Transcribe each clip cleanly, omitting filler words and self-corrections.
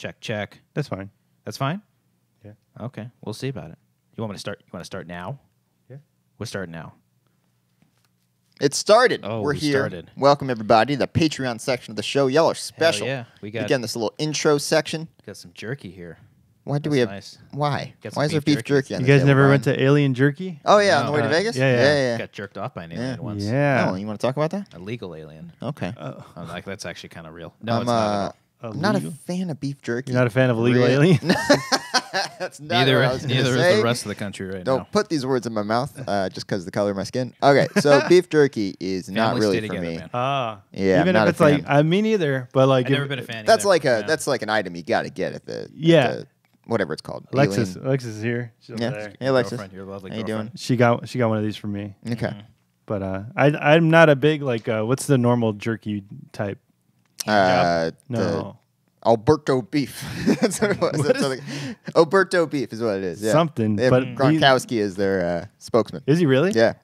Check, check. That's fine. That's fine? Yeah. Okay, we'll see about it. You want me to start? You want to start now? Yeah. We'll start now. It started. Oh, We're we here. started. Welcome, everybody, to the Patreon section of the show. Y'all are special. Hell yeah. We got, Again, this little intro section. got some jerky here. Why do That's we have... nice. Why? Got some Why is there beef beef jerky. jerky on You the guys table, never Brian? went to Alien Jerky? Oh, yeah, on No. the way to Vegas? yeah. Got jerked off by an alien once. Yeah. Oh, you want to talk about that? A legal alien. Okay. Oh, like, that's actually kind of real. No, I'm, it's not at all. I'm not a Illegal? fan of beef jerky. You're not a fan of illegal Really? alien? That's not what I was gonna Neither is say. the rest of the country right Don't now. put these words in my mouth just because of the color of my skin. Okay, so beef jerky is not Families really stay for together, me. man. Yeah, Even not if it's a like, fan. me neither, but like, I've never been a fan. That's either. like Yeah. that's like an item you got to get at the whatever it's called. Alexis Alien. is here. She's over Yeah. there. Hey, Alexis. Girlfriend, your lovely How you girlfriend. doing? She got one of these for me. Okay. But I'm not a big like what's the normal jerky type? The No. Alberto beef. That's what it was. That's what Alberto beef is what it is. Yeah. Something, They have but Gronkowski is their spokesman. Is he really? Yeah.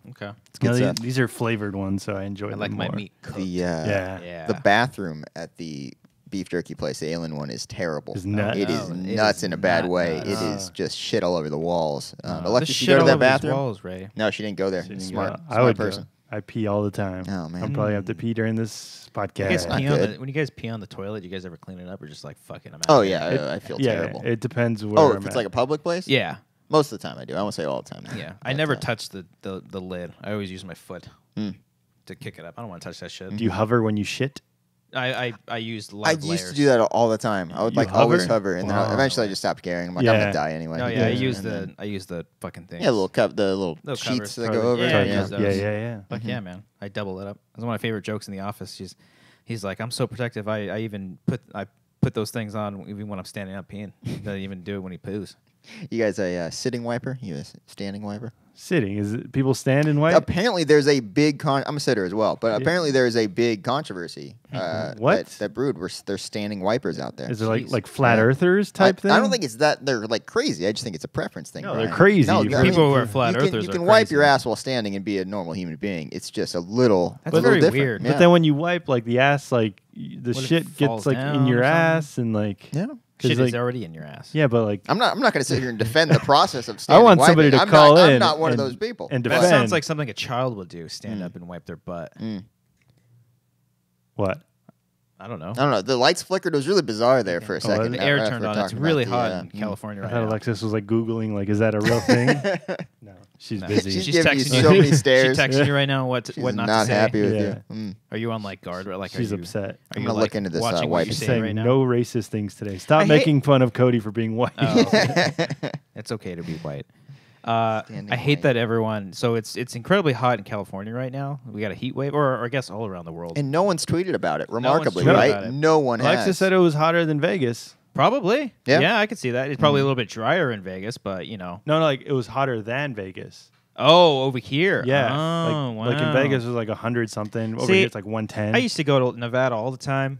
Okay. It's good stuff. These are flavored ones, so I enjoy I them like my more. meat cooked. Yeah. The bathroom at the beef jerky place, the Alien one, is terrible. It's nuts. It is No, it nuts is in a bad not way. nuts. It is just shit all over the walls. There's Alexis, you shit go to all that over these bathroom? walls, Ray. No, she didn't go there. Didn't Smart, go. smart I would person. go. I pee all the time. Oh, man. I'll probably have to pee during this You podcast. guys not pee on good. when you guys pee on the toilet, you guys ever clean it up or just like fucking them out? Oh, yeah, I feel yeah, terrible. it depends where Oh, I'm if it's at. like a public place? Yeah. Most of the time I do. I won't say all the time. Yeah. I But, never touch the lid. I always use my foot Hmm. to kick it up. I don't want to touch that shit. Do you hover when you shit? I used a lot I of used layers. to do that all the time. I would You like always hover? hover, and then Wow. eventually I just stopped caring. I'm like, I'm Yeah. gonna die anyway. No, yeah, I And use then- the fucking thing. yeah, the little Little sheets covers. that go over. Yeah, it. I use those. Yeah. Fuck yeah, man. I double it up. That's one of my favorite jokes in the office. He's like, I'm so protective. I even put those things on even when I'm standing up peeing. He doesn't even do it when he poos. You guys a sitting wiper? You a standing wiper? Sitting. Is it people stand and wipe? Apparently, there's a big I'm a sitter as well, but apparently there is a big controversy. What? that brewed? Where there's standing wipers out there. Is it like Jeez. flat Yeah. earthers type thing? I don't think it's that they're like crazy. I just think it's a preference thing. No, Brian. they're crazy. No, I People mean, who are flat you can, earthers you are can wipe crazy. your ass while standing and be a normal human being. It's just a little. That's a little very different. weird. Yeah. But then when you wipe, like the ass, like the What, it shit falls gets like in down your or something? ass and like yeah. 'cause, Shit like, is already in your ass. yeah, but like I'm not going to sit here and defend the process of I standing. want somebody wiping. to I'm call not, in I'm not one of and- those people. and That defend. sounds like something a child would do. Stand up and wipe their butt. what? I don't know. I don't know. The lights flickered. It was really bizarre there for a Oh, second. The the air After turned we're on. It's talking really about hot in the, California I right thought now. Alexis was like Googling, like, is that a real thing? No, she's No. busy. She's giving you texting so many stares. She's texting you right now. What She's what not, not to say? happy with Yeah. you. Mm. Are you on like guard? Or like She's are you, upset. Are I'm you gonna like look into this, watching what wiping. you're She's saying saying right now? no racist things today. Stop I hate- making fun of Cody for being white. Oh, okay. It's okay to be white. Standing I hate white. that everyone. So it's incredibly hot in California right now. We got a heat wave, or I guess all around the world. And no one's tweeted about it. one's Remarkably, tweeted right? about it. No one Alexis has. said it was hotter than Vegas. Probably. Yeah. Yeah, I could see that. It's probably a little bit drier in Vegas, but you know. No, like it was hotter than Vegas. Oh, over here. Yeah, Oh, like in wow. Vegas it was like 100 something. Over See, here it's like 110. I used to go to Nevada all the time.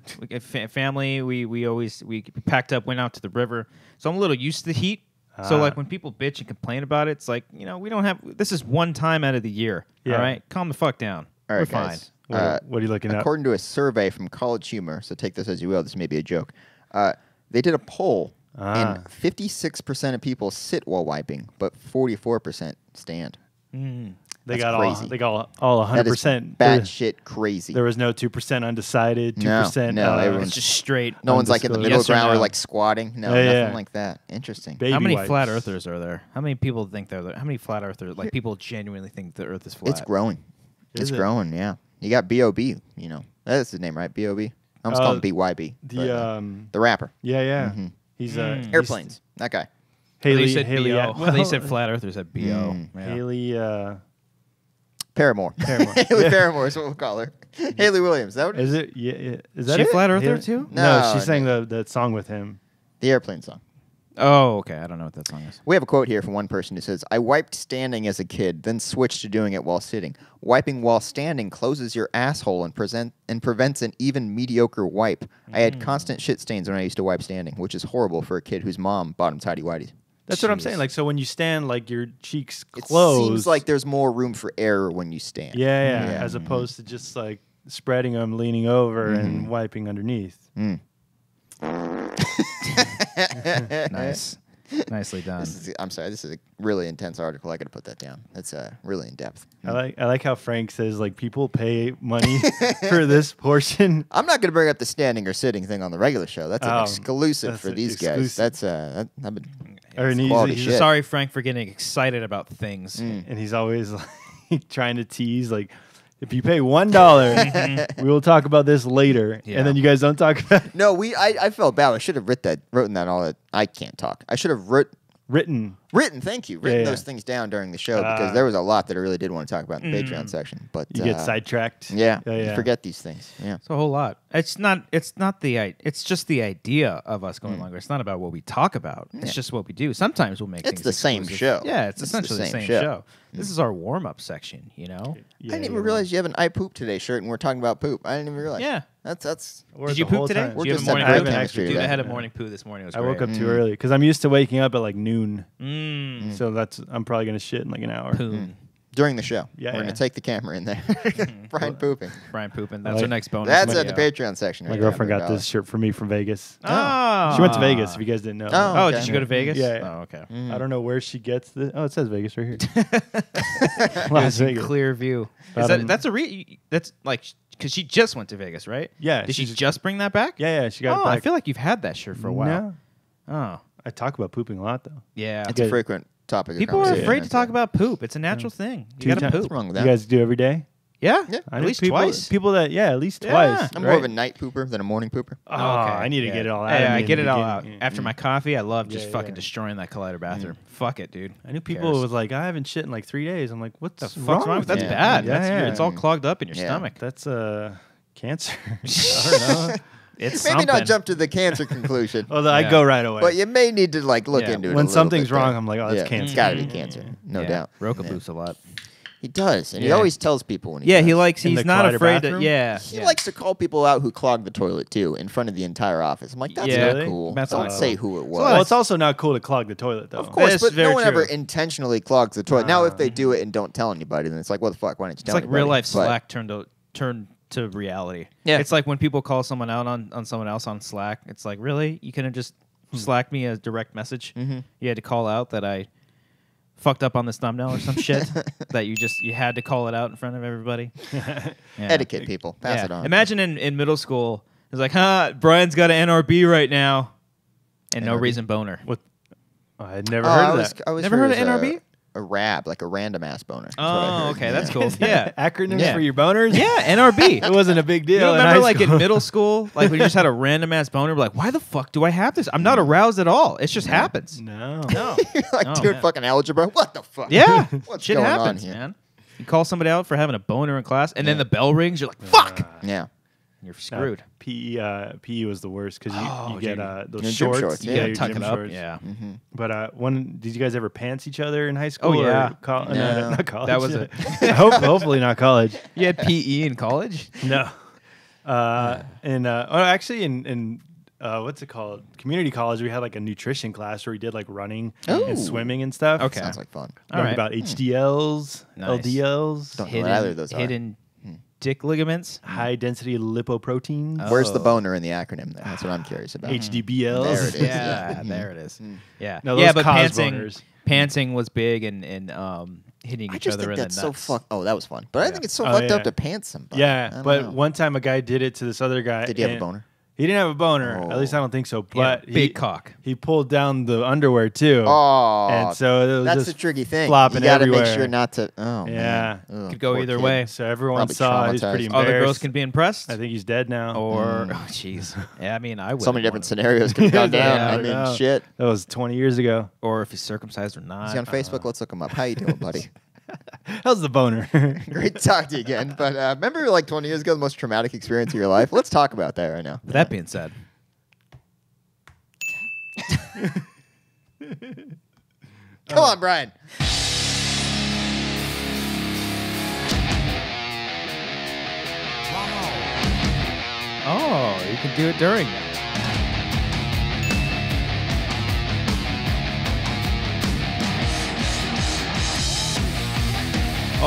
Family, we always packed up, went out to the river. So I'm a little used to the heat. So Ah. like when people bitch and complain about it, it's like, you know, we don't have. This is one time out of the year. Yeah. All right, calm the fuck down. All We're right, fine. guys. What are you looking at? According to a survey from College Humor, so take this as you will, this may be a joke. They did a poll, and 56% of people sit while wiping, but 44% stand. They That's got crazy. all That is 100%. batshit crazy. There was no 2% undecided, 2%. No, everyone's It's just straight. no one's like in the middle Yes or ground or no? like squatting. No, Yeah, nothing yeah. like that. Interesting. baby How many wipes. flat earthers are there? How many people think they're there? How many flat earthers? Like people genuinely think the Earth is flat. It's growing. Is It's it? growing, yeah. You got B.O.B., you know. That's his name, right? B.O.B.? I'm just calling him B.Y.B. The rapper. yeah. Mhm. He's Airplanes. That guy. Haley They said Haley. BO. They said flat earthers at BO. Yeah. Haley. Paramore. Paramore. Haley Yeah. Paramore is what we'll call her. Haley Williams. Is that what it is? Is it? Yeah. Is that She it? flat earther Haley- too? No, No, she sang the song with him. The airplane song. Oh, okay. I don't know what that song is. We have a quote here from one person who says, I wiped standing as a kid, then switched to doing it while sitting. Wiping while standing closes your asshole and prevents an even mediocre wipe. I had constant shit stains when I used to wipe standing, which is horrible for a kid whose mom bought him tidy whities. That's what I'm Jeez. saying. Like, so when you stand, like your cheeks It close. seems like there's more room for error when you stand. yeah, Yeah. as opposed to just like spreading them, leaning over, and wiping underneath. Mm. Nice. Nicely done. I'm sorry. This is a really intense article. I got to put that down. It's really in depth. I like how Frank says like people pay money for this portion. I'm not going to bring up the standing or sitting thing on the regular show. That's an exclusive that's for an these guys. That's I've been quality shit. Sorry, Frank, for getting excited about things. And he's always like trying to tease like, if you pay $1, we will talk about this later. Yeah. And then you guys don't talk about it. No, I felt bad. I should have written that all. I can't talk. I should have Written. Thank you. Written those things down during the show because there was a lot that I really did want to talk about in the Patreon section. But You get sidetracked. Yeah, you forget these things. Yeah, It's a whole lot. It's just the idea of us going longer. It's not about what we talk about. It's just what we do. Sometimes we'll make it's things the same exclusive. show. Yeah, it's essentially the same show. This is our warm-up section, you know? I didn't even realize you have an I poop today shirt and we're talking about poop. I didn't even realize. Yeah. That's Did you poop today? We're Did you have just a morning having poop? great chemistry Dude, I today. had a morning poo this morning. It was I great. woke up too early because I'm used to waking up at like noon. So I'm probably going to shit in like an hour. Poon. during the show. Yeah, We're yeah. gonna take the camera in there. Brian pooping. Brian pooping. That's Like- our next bonus. That's at video. the Patreon section. My right girlfriend there, got this shirt for me from Vegas. Oh. She went to Vegas, if you guys didn't know. Oh. Oh, Okay. did you go to Vegas? Yeah. Oh, okay. I don't know where she gets the. Oh, it says Vegas right here. It Las was in Vegas. clear view. But, That's like because she just went to Vegas, right? Yeah, Did she she's- just bring that back? Yeah, she got Oh, it back. I feel like you've had that shirt for a while. No, Oh, I talk about pooping a lot though. yeah. It's a frequent topic of People are conversation. afraid to talk about poop. It's a natural thing. You gotta times. poop. What's wrong with You that? guys do every day? Yeah, Yeah. I at know least people, twice. People that at least Yeah. twice. I'm right? more of a night pooper than a morning pooper. Oh, I need to get it all out. Yeah, of me I in get the it all out. beginning. After my coffee, I love just Yeah, fucking yeah. destroying that Collider bathroom. Fuck it, dude. I knew people cares? was like, I haven't shit in like 3 days. I'm like, what's The fuck's wrong with with That's you? bad. Yeah, That's yeah. It's all clogged up in your Yeah. stomach. That's cancer. I don't know. It's Maybe something. not jump to the cancer conclusion. Although I Yeah. go right away. But you may need to look Yeah. into it. When a little something's bit wrong, there. I'm like, oh, that's cancer. It's got to be cancer, no Yeah. doubt. Roca Yeah. poops a lot. He does, and he Yeah. always tells people when he Yeah, does. he likes. In He's the not Collider afraid bathroom? to. Yeah, He yeah. likes to call people out who clog the toilet too in front of the entire office. I'm like, that's Yeah. not Really? cool. That's Don't not say cool. who it was. Well, it's also not cool to clog the toilet, though. Of course, That's but very no one ever true. intentionally clogs the toilet. Now, if they do it and don't tell anybody, then it's like, what the fuck? Why didn't you It's tell like anybody? real life But- Slack turned to reality. Yeah. It's like when people call someone out on someone else on Slack. It's like, really? You couldn't just Slack me a direct message? Mm-hmm. You had to call out that I fucked up on this thumbnail or some shit that you had to call it out in front of everybody. Yeah. Etiquette, people. Pass Yeah. it on. Imagine in middle school, it's like, Brian's got an NRB right now, and no NRB? reason boner. What? I had never Oh, heard I of was, that. I was Never heard of as NRB? A rab, like a random ass boner. That's what I Oh, heard. okay, that's cool. Yeah. Acronyms Yeah. for your boners? Yeah, NRB. It wasn't a big deal. You don't in remember, high like, school. in middle school, like, when you just had a random ass boner, like, why the fuck do I have this? I'm not aroused at all. It just happens. No. No. You're like, Oh, dude, man. fucking algebra. What the fuck? Yeah. What's Shit going happens, on here? man. You call somebody out for having a boner in class, and then the bell rings, you're like, fuck! Yeah. You're screwed. PE was the worst because Oh, you get dude. those Your gym shorts. shorts, You yeah, gotta your tuck gym it up. shorts. Yeah. But did you guys ever pants each other in high school? Oh, yeah. Or no, No. not college. That was Hopefully not college. You had PE in college? No. Actually, in what's it called? Community college, we had like a nutrition class where we did like running Ooh. and swimming and stuff. Okay. Sounds like fun. All Learned right. about HDLs, Nice. LDLs, Don't know what either of those are. Hidden dick ligaments? high density lipoproteins, Oh. Where's the boner in the acronym? Then? That's what I'm curious about. HDBLs. There it is. Yeah, Yeah. there it is. Yeah. No, yeah, those but cause pantsing, boners. pantsing was big and hitting I each just other think in that's the so nuts. fuck. Oh, that was fun. But I think it's so Oh, fucked yeah. up to pants somebody. Yeah, I don't but know. one time a guy did it to this other guy. Did he have a and boner? He didn't have a boner. At least I Oh. don't think so. Yeah, But big cock. he pulled down the underwear too. Oh, and so it was that's just the tricky thing. flopping You gotta everywhere. make sure not to. Oh, Yeah. man. Ugh, Could go poor either kid. way. So everyone Probably saw he's pretty traumatized. embarrassed. Other girls can be impressed? I think he's dead now. Or, oh, jeez. Yeah, I mean, I would. So many different scenarios could have gone down. Yeah, I I mean, know. shit. That was 20 years ago. Or if he's circumcised or not. Is he on Facebook? Let's look him up. How you doing, buddy? How's the boner? Great to talk to you again. But remember, like 20 years ago, the most traumatic experience of your life? Let's talk about that right now. That being said. Come on, Brian. Oh, you can do it during that.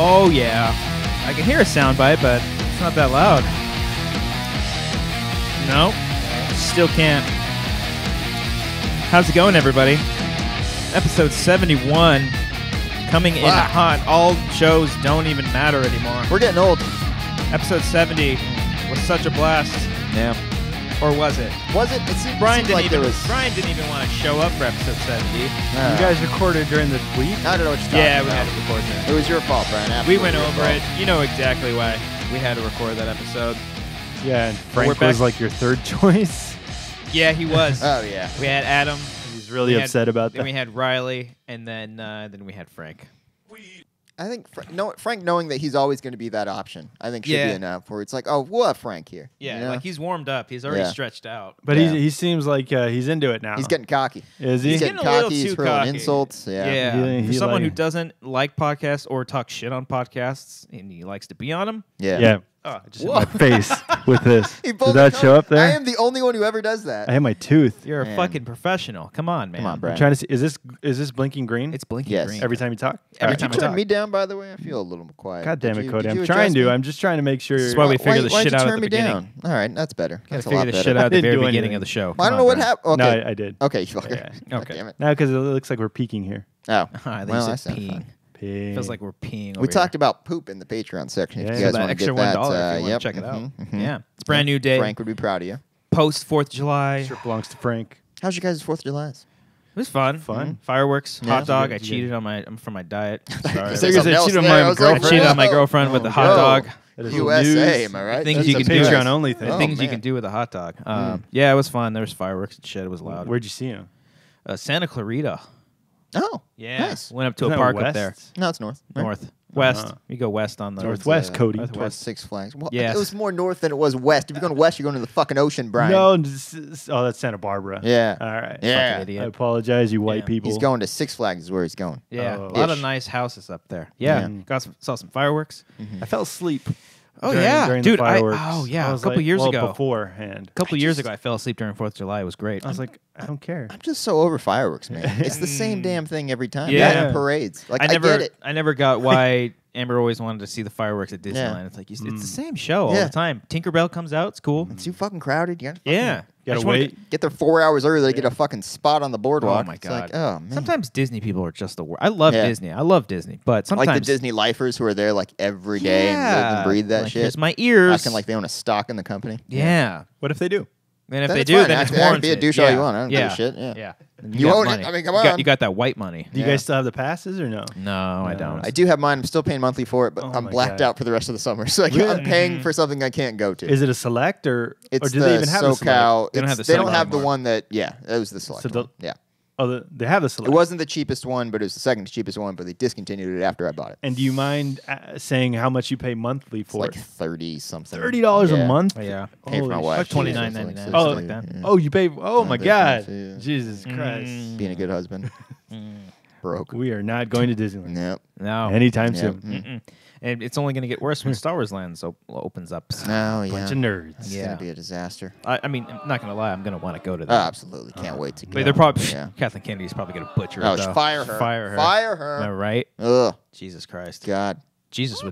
Oh, yeah. I can hear a soundbite, but it's not that loud. Nope. Still can't. How's it going, everybody? Episode 71 coming in hot. All shows don't even matter anymore. We're getting old. Episode 70 was such a blast. Yeah. Or was it? Was it? It seemed, Brian seemed didn't like even. Brian didn't even want to show up for episode 70. You guys recorded during the week? I don't know what you're talking Yeah, we about. had to record that. It was your fault, Brian. We Absolutely went your over fault. it. You know exactly why we had to record that episode. Yeah, and we're Frank back. was like your third choice. Yeah, he was. Oh, yeah. We had Adam. He's really we had- upset about Then that. we had Riley, and then we had Frank. I think Frank knowing that he's always going to be that option, I think should Yeah. be enough. Where it's like, oh, we'll have Frank here. Yeah, you know? like he's warmed up. He's already Yeah. stretched out. But Yeah. he seems like he's into it now. He's getting cocky. Is he? He's getting getting a little cocky. He's too hurling cocky. insults. Yeah. Yeah. He For someone like- who doesn't like podcasts or talk shit on podcasts, and he likes to be on them. Yeah. Yeah. Oh, I just hit my face with this. He Did pulled that the show up there? I am the only one who ever does that. I hit my tooth. you're a Man. fucking professional. Come on, man. Come on, Brian. I'm trying to see. Is this blinking green? It's blinking Yes. green. every time you talk. Every Did time you I turn talk. me down, by the way? I feel a little quiet. God damn Did it, you- Cody. did I'm you trying adjust to. me? I'm just trying to make sure. This is why we figured the why'd shit you out at turn the me beginning. down? All right, that's better. Gotta That's a figure lot this better. shit out at the didn't very do beginning anything. of the show. Well, I Come don't know on, what Brian. happened. Okay. No, I did. Okay, fucker. Yeah. God Okay. damn it. No, because it looks like we're peeking here. Oh. I think Well, you that said sounds peeing. fun. Feels like we're peeing. We talked about poop in the Patreon section. Yeah. If So you guys that want to extra get that, $1 if you want yep. to check it out. mhm. Yeah, it's a brand new day. Frank would be proud of you. Post 4th of July. Sure belongs to Frank. How's your guys' 4th of July? It was fun. Fun. Fireworks, Yeah. hot dog. I You cheated on my for my diet. Sorry. Say I something else cheated on there. my I was like, girlfriend. I cheated on my whoa. girlfriend with a hot Whoa. dog. That is USA, news. am I right? Things That's you a can do. Patreon only thing. The Oh, things you man. can do with a hot dog. Yeah, it was fun. There was fireworks and shit. It was loud. Where'd you see him? Santa Clarita. Oh, Yeah, nice. went up to Isn't a that park up west? there. No, it's north. Right? North, west. Uh-huh. You go west on the Northwest, Cody. Towards Six Flags. Well, Yes. it was more north than it was west. If you're going west, you're going to the fucking ocean, Brian. No, oh, that's Santa Barbara. Yeah. All right. Yeah. Fucking I idiot. apologize, you white Yeah. people. He's going to Six Flags is where he's going. Yeah, Oh. a lot of Ish. nice houses up there. Yeah, Yeah. saw some fireworks. I fell asleep. Oh during- yeah, during dude. the fireworks. I I a was couple like- years well, ago. beforehand. A couple years ago, I fell asleep during 4th of July. It was great. I was like, I don't care. I'm just so over fireworks, man. It's the same damn thing every time. Yeah. That and parades. Like, I never, get it. I never got why Amber always wanted to see the fireworks at Disneyland. Yeah. It's like it's the same show all Yeah. the time. Tinkerbell comes out. It's cool. It's too fucking crowded. You gotta Yeah, I Gotta just wanna wait. get there 4 hours early to get a fucking spot on the boardwalk. Oh my It's god! like, oh man. Sometimes Disney people are just the worst. I love Yeah. Disney. I love Disney, but sometimes like the Disney lifers who are there like every day and live and breathe that like, shit. Here's my ears. Acting like they own a stock in the company. Yeah. What if they do? And if Then they it's do, fine. then I it's can- I can warranted. be a douche all you want. I don't give a yeah. shit. Yeah. Yeah. You got own it. money. I mean, come You on. you got that white money. Do you Yeah. guys still have the passes or no? No, I don't. I do have mine. I'm still paying monthly for it, but Oh I'm my blacked God. out for the rest of the summer. So I'm Really? paying for something I can't go to. Is it a select or It's do the they even have the select? SoCal. They don't have the They don't select have the anymore. one that. Yeah, it was the select. So the- one. Yeah, Oh, they have the select. it wasn't the cheapest one, but it was the second cheapest one. But they discontinued it after I bought it. And do you mind saying how much you pay monthly It's for like it? $30 something. $30 Yeah. a month? Oh, yeah. Pay for my Holy wife. shit. Like $29.99, It's something Oh, like that. yeah. Oh, you pay. Oh my they God! pay, yeah. Jesus Christ! Being a good husband. Broke. We are not going to Disneyland Nope. No. anytime Yep. soon. Mm-mm. And it's only going to get worse when Star Wars Land opens up. No, yeah. Bunch of nerds. It's Yeah. gonna be a disaster. I mean, I'm not going to lie. I'm going to want to go to Oh, that. absolutely. Can't wait to go. But they're probably Yeah. Kathleen Kennedy's probably going to butcher Oh, it. Though. fire her. Fire her. Fire her. Am I right? Ugh. Jesus Christ. God. Jesus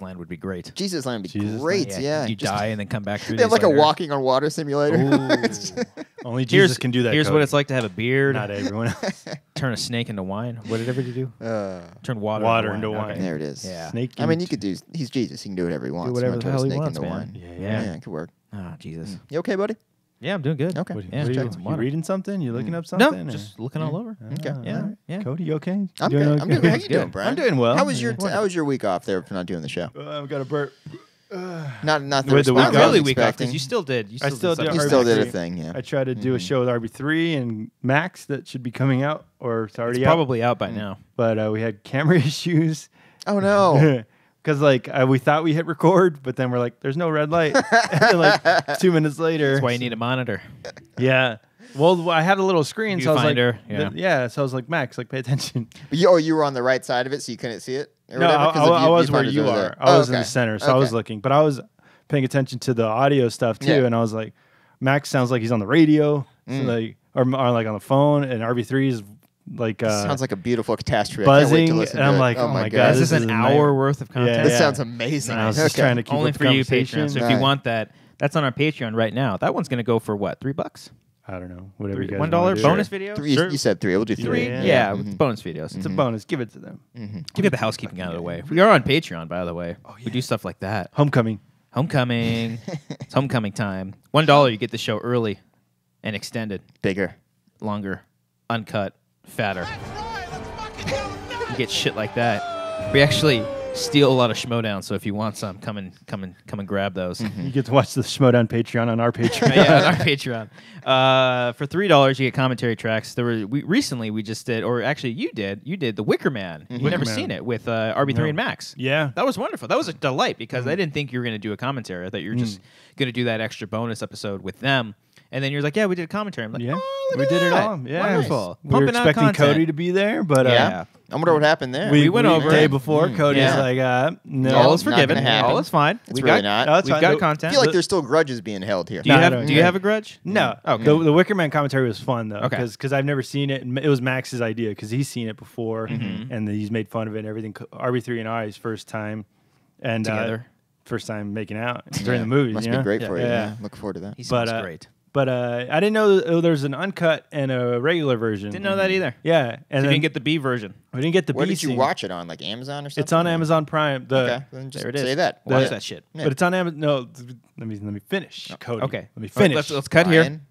Land would be great. Jesus Land would be Jesus great. Land. Yeah. You Just- die and then come back through. They have like a walking on water simulator. Only Jesus can do that. Here's Cody. what it's like to have a beard. Not everyone else. Turn a snake into wine. What did ever do? Turn water Water into into wine. wine. Okay. There it is. Yeah. Snake. I mean, you could do. He's Jesus. He can do whatever he wants. whatever wanna the turn a hell he snake wants, into man. wine. Yeah. Yeah, it could work. Oh, Jesus. You okay, buddy? Yeah, I'm doing good. Okay. What, Yeah, what are just you, drinking some you water. reading something? You looking up No, something? or- just looking all over. Okay. Yeah, all right. yeah. Cody, you okay? I'm Doing good. okay? I'm good. How you Good. doing, Brian? I'm doing well. How was your Yeah. How was your week off there for not doing the show? I've got a burp. Not the With the response week I Not off? was really week off expecting. because you still did. You I still did did You something. still did a RB3. thing, yeah. I tried to do a show with RB3 and Max that should be coming out, or it's already It's out. probably out by now. But we had camera issues. Oh no. Because we thought we hit record, but then we're like, there's no red light. And, like 2 minutes later. That's why you need a monitor. Yeah. Well, I had a little screen, so I was like, Viewfinder, yeah. So I was like, Max, pay attention. You were on the right side of it, so you couldn't see it. Or No, whatever, 'cause the I was where viewfinder's you over are. there. I was in okay. the center, so I was Okay. looking, but I was paying attention to the audio stuff too, Yeah. and I was like, Max sounds like he's on the radio, so like, or like on the phone, and RB3 is like Sounds like a beautiful catastrophe. I can't wait buzzing, to listen and to I'm it. like, oh my God. God, Is this is an a hour nightmare. worth of content? Yeah, This yeah. sounds amazing. And I was just Okay. trying to keep Only up for the you, conversation. Patreon. So if Right. you want that, that's on our Patreon right now. That one's going to go for what? $3? I don't know. Whatever you guys $1 wanna do. bonus videos. Three. Sure. You said 3. We'll do 3. Three, Yeah, with bonus videos. It's a bonus. Give it to them. Get the housekeeping out of the way. We are on Patreon, by the way. We do stuff like that. Homecoming. Homecoming. It's homecoming time. $1, you get the show early and extended, Bigger. longer, uncut, fatter. You get shit like that. We actually steal a lot of Schmodown, so if you want some, come and grab those. You get to watch the Schmodown Patreon on our Patreon. Yeah, on our Patreon. For $3, you get commentary tracks. Recently we just did, or actually you did The Wicker Man. You've never Man. seen it with RB3 and Max. Yeah. That was wonderful. That was a delight because I didn't think you were going to do a commentary. I thought you were just going to do that extra bonus episode with them. And then you're like, yeah, we did a commentary. I'm like, Yeah. oh, look We at did it that. all. Yeah. Wonderful. We were Pumping out expecting content. Cody to be there, but Yeah. I wonder what happened there. We went over the day it. before. Cody's Yeah. like, no. All is not forgiven. gonna happen. All is fine. It's really not. No, it's We've fine. got The- I content. feel like there's still grudges being held here. Do you No, I have don't. Do you have a grudge? No. Okay. The Wicker Man commentary was fun, though, Okay. because I've never seen it. And it was Max's idea because he's seen it before, and he's made fun of it and everything. RB3 and I's first time. And Together. first time making out during the movie. Must you be know? great for you. Yeah. Yeah. Look forward to that. He But, sounds great. But I didn't know there's an uncut and a regular version. Didn't know that either. Yeah, And and you then didn't get the B version. we didn't get the Where B did you scene. watch it on? Like Amazon or something? It's on Amazon Prime. Okay. Then just There it is. say that. Watch The- that shit. Yeah. But it's on Amazon. No, let me finish, Cody. Okay. Let me All right, finish. let's cut here. Ryan?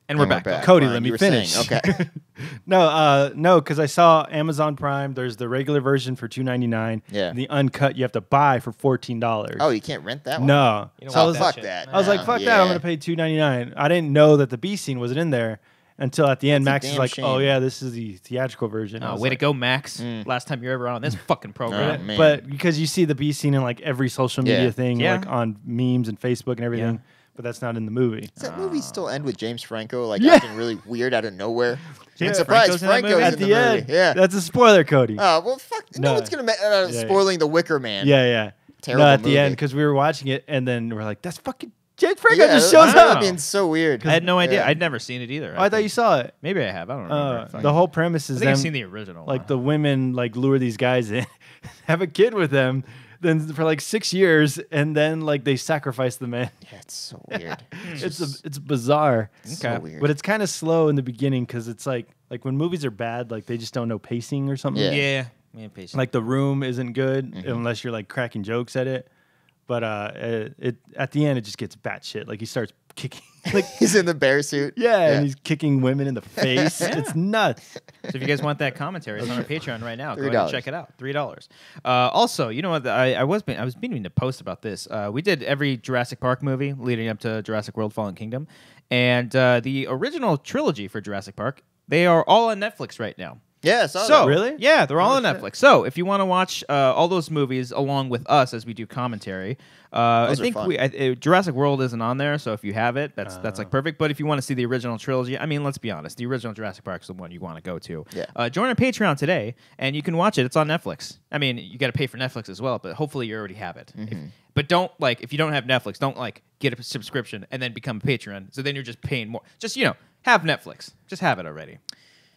And we're back. Cody, Ryan, let me you were finish. saying, okay. No, because I saw Amazon Prime. There's the regular version for $2.99. Yeah. The uncut you have to buy for $14. Oh, you can't rent that one? No. You don't So I want was that fuck shit. that. I was like, No. fuck that. Yeah. I'm gonna pay $2.99. I didn't know that the B scene wasn't in there until at the end. That's a Max is damn like, shame. oh yeah, this is the theatrical version. I Oh, was way like, to go, Max. Last time you're ever on this fucking program. Oh, man. But because you see the B scene in like every social media Yeah. thing, Yeah. like on memes and Facebook and everything. Yeah. But that's not in the movie. Does that movie still end with James Franco like Yeah. acting really weird out of nowhere? Yeah. I'm surprised Franco's in that Franco's movie? in At the the movie. end, Yeah. that's a spoiler, Cody. Oh, well, fuck. No, No. one's going to Yeah. spoiling The Wicker Man. Yeah. Terrible No, at the movie. end because we were watching it and then we're like, that's fucking James Franco Yeah, just shows that up. would've been so weird. I had no idea. Yeah. I'd never seen it either. Oh, I thought you saw it. Maybe I have. I don't remember. Fuck. The whole premise I is think I've them, seen the original. like the women like lure these guys in, have a kid with them, then for like 6 years, and then like they sacrifice the man. Yeah, it's so weird. It's bizarre. so Okay. weird. But it's kind of slow in the beginning because it's like when movies are bad, like they just don't know pacing or something. Yeah. Yeah. Patient. Like The Room isn't good unless you're like cracking jokes at it. But it at the end it just gets batshit. Like he starts kicking, like He's in the bear suit. and he's kicking women in the face. It's nuts. So if you guys want that commentary, it's on our Patreon right now. Go ahead $3. and check it out. $3. Also, you know what? I was meaning to post about this. We did every Jurassic Park movie leading up to Jurassic World: Fallen Kingdom, and the original trilogy for Jurassic Park. They are all on Netflix right now. Yeah, I saw So that. Really? Yeah, they're all on shit. Netflix. So if you want to watch all those movies along with us as we do commentary, I Those are think fun. Jurassic World isn't on there. So if you have it, that's like perfect. But if you want to see the original trilogy, I mean, let's be honest, the original Jurassic Park is the one you want to go to. Yeah. Join our Patreon today, and you can watch it. It's on Netflix. I mean, you got to pay for Netflix as well, but hopefully you already have it. But don't if you don't have Netflix, don't get a subscription and then become a patron. So then you're just paying more. Just have Netflix. Just have it already.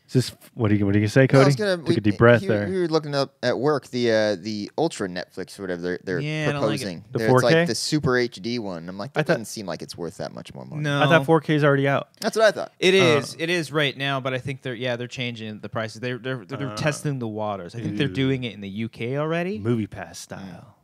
Is this what are you gonna say, No, I Cody? was gonna, Took a deep breath we there. were looking up at work the Ultra Netflix or whatever they're Yeah, I don't like it. proposing. The It's 4K? like the Super HD one. I'm like, that I thought- doesn't seem like it's worth that much more money. No, I thought 4K is already out. That's what I thought. It is. It is right now, but I think they're changing the prices. They're testing the waters. I think they're doing it in the UK already. Movie Pass style.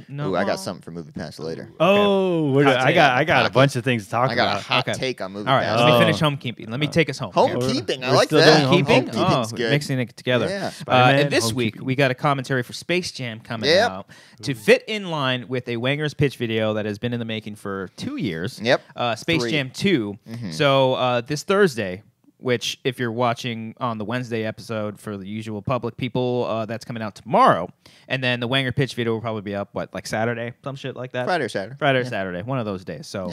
No, Ooh, I got well, something for Movie Pass later. Oh, I got a Pocket. bunch of things to talk I got a about. hot Okay. take on Movie All right, Pass. let me Oh. finish homekeeping. Let me take us home. Homekeeping, I We're like still that. doing Homekeeping? Homekeeping's Oh, good. mixing it together. Yeah. Spider-Man, And this week, homekeeping. we got a commentary for Space Jam coming Yep. out to fit in line with a Wanger's pitch video that has been in the making for 2 years. Yep. Space 3. Jam 2. So this Thursday, which if you're watching on the Wednesday episode for the usual public people, that's coming out tomorrow. And then the Wanger pitch video will probably be up, like Saturday? Some shit like that? Friday or Saturday. Friday or Saturday, one of those days. So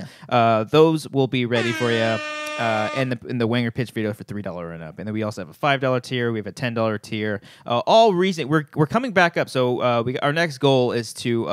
those will be ready for you. And the Wanger pitch video for $3 and up, and then we also have a $5 tier. We have a $10 tier. All reason we're coming back up. So our next goal is to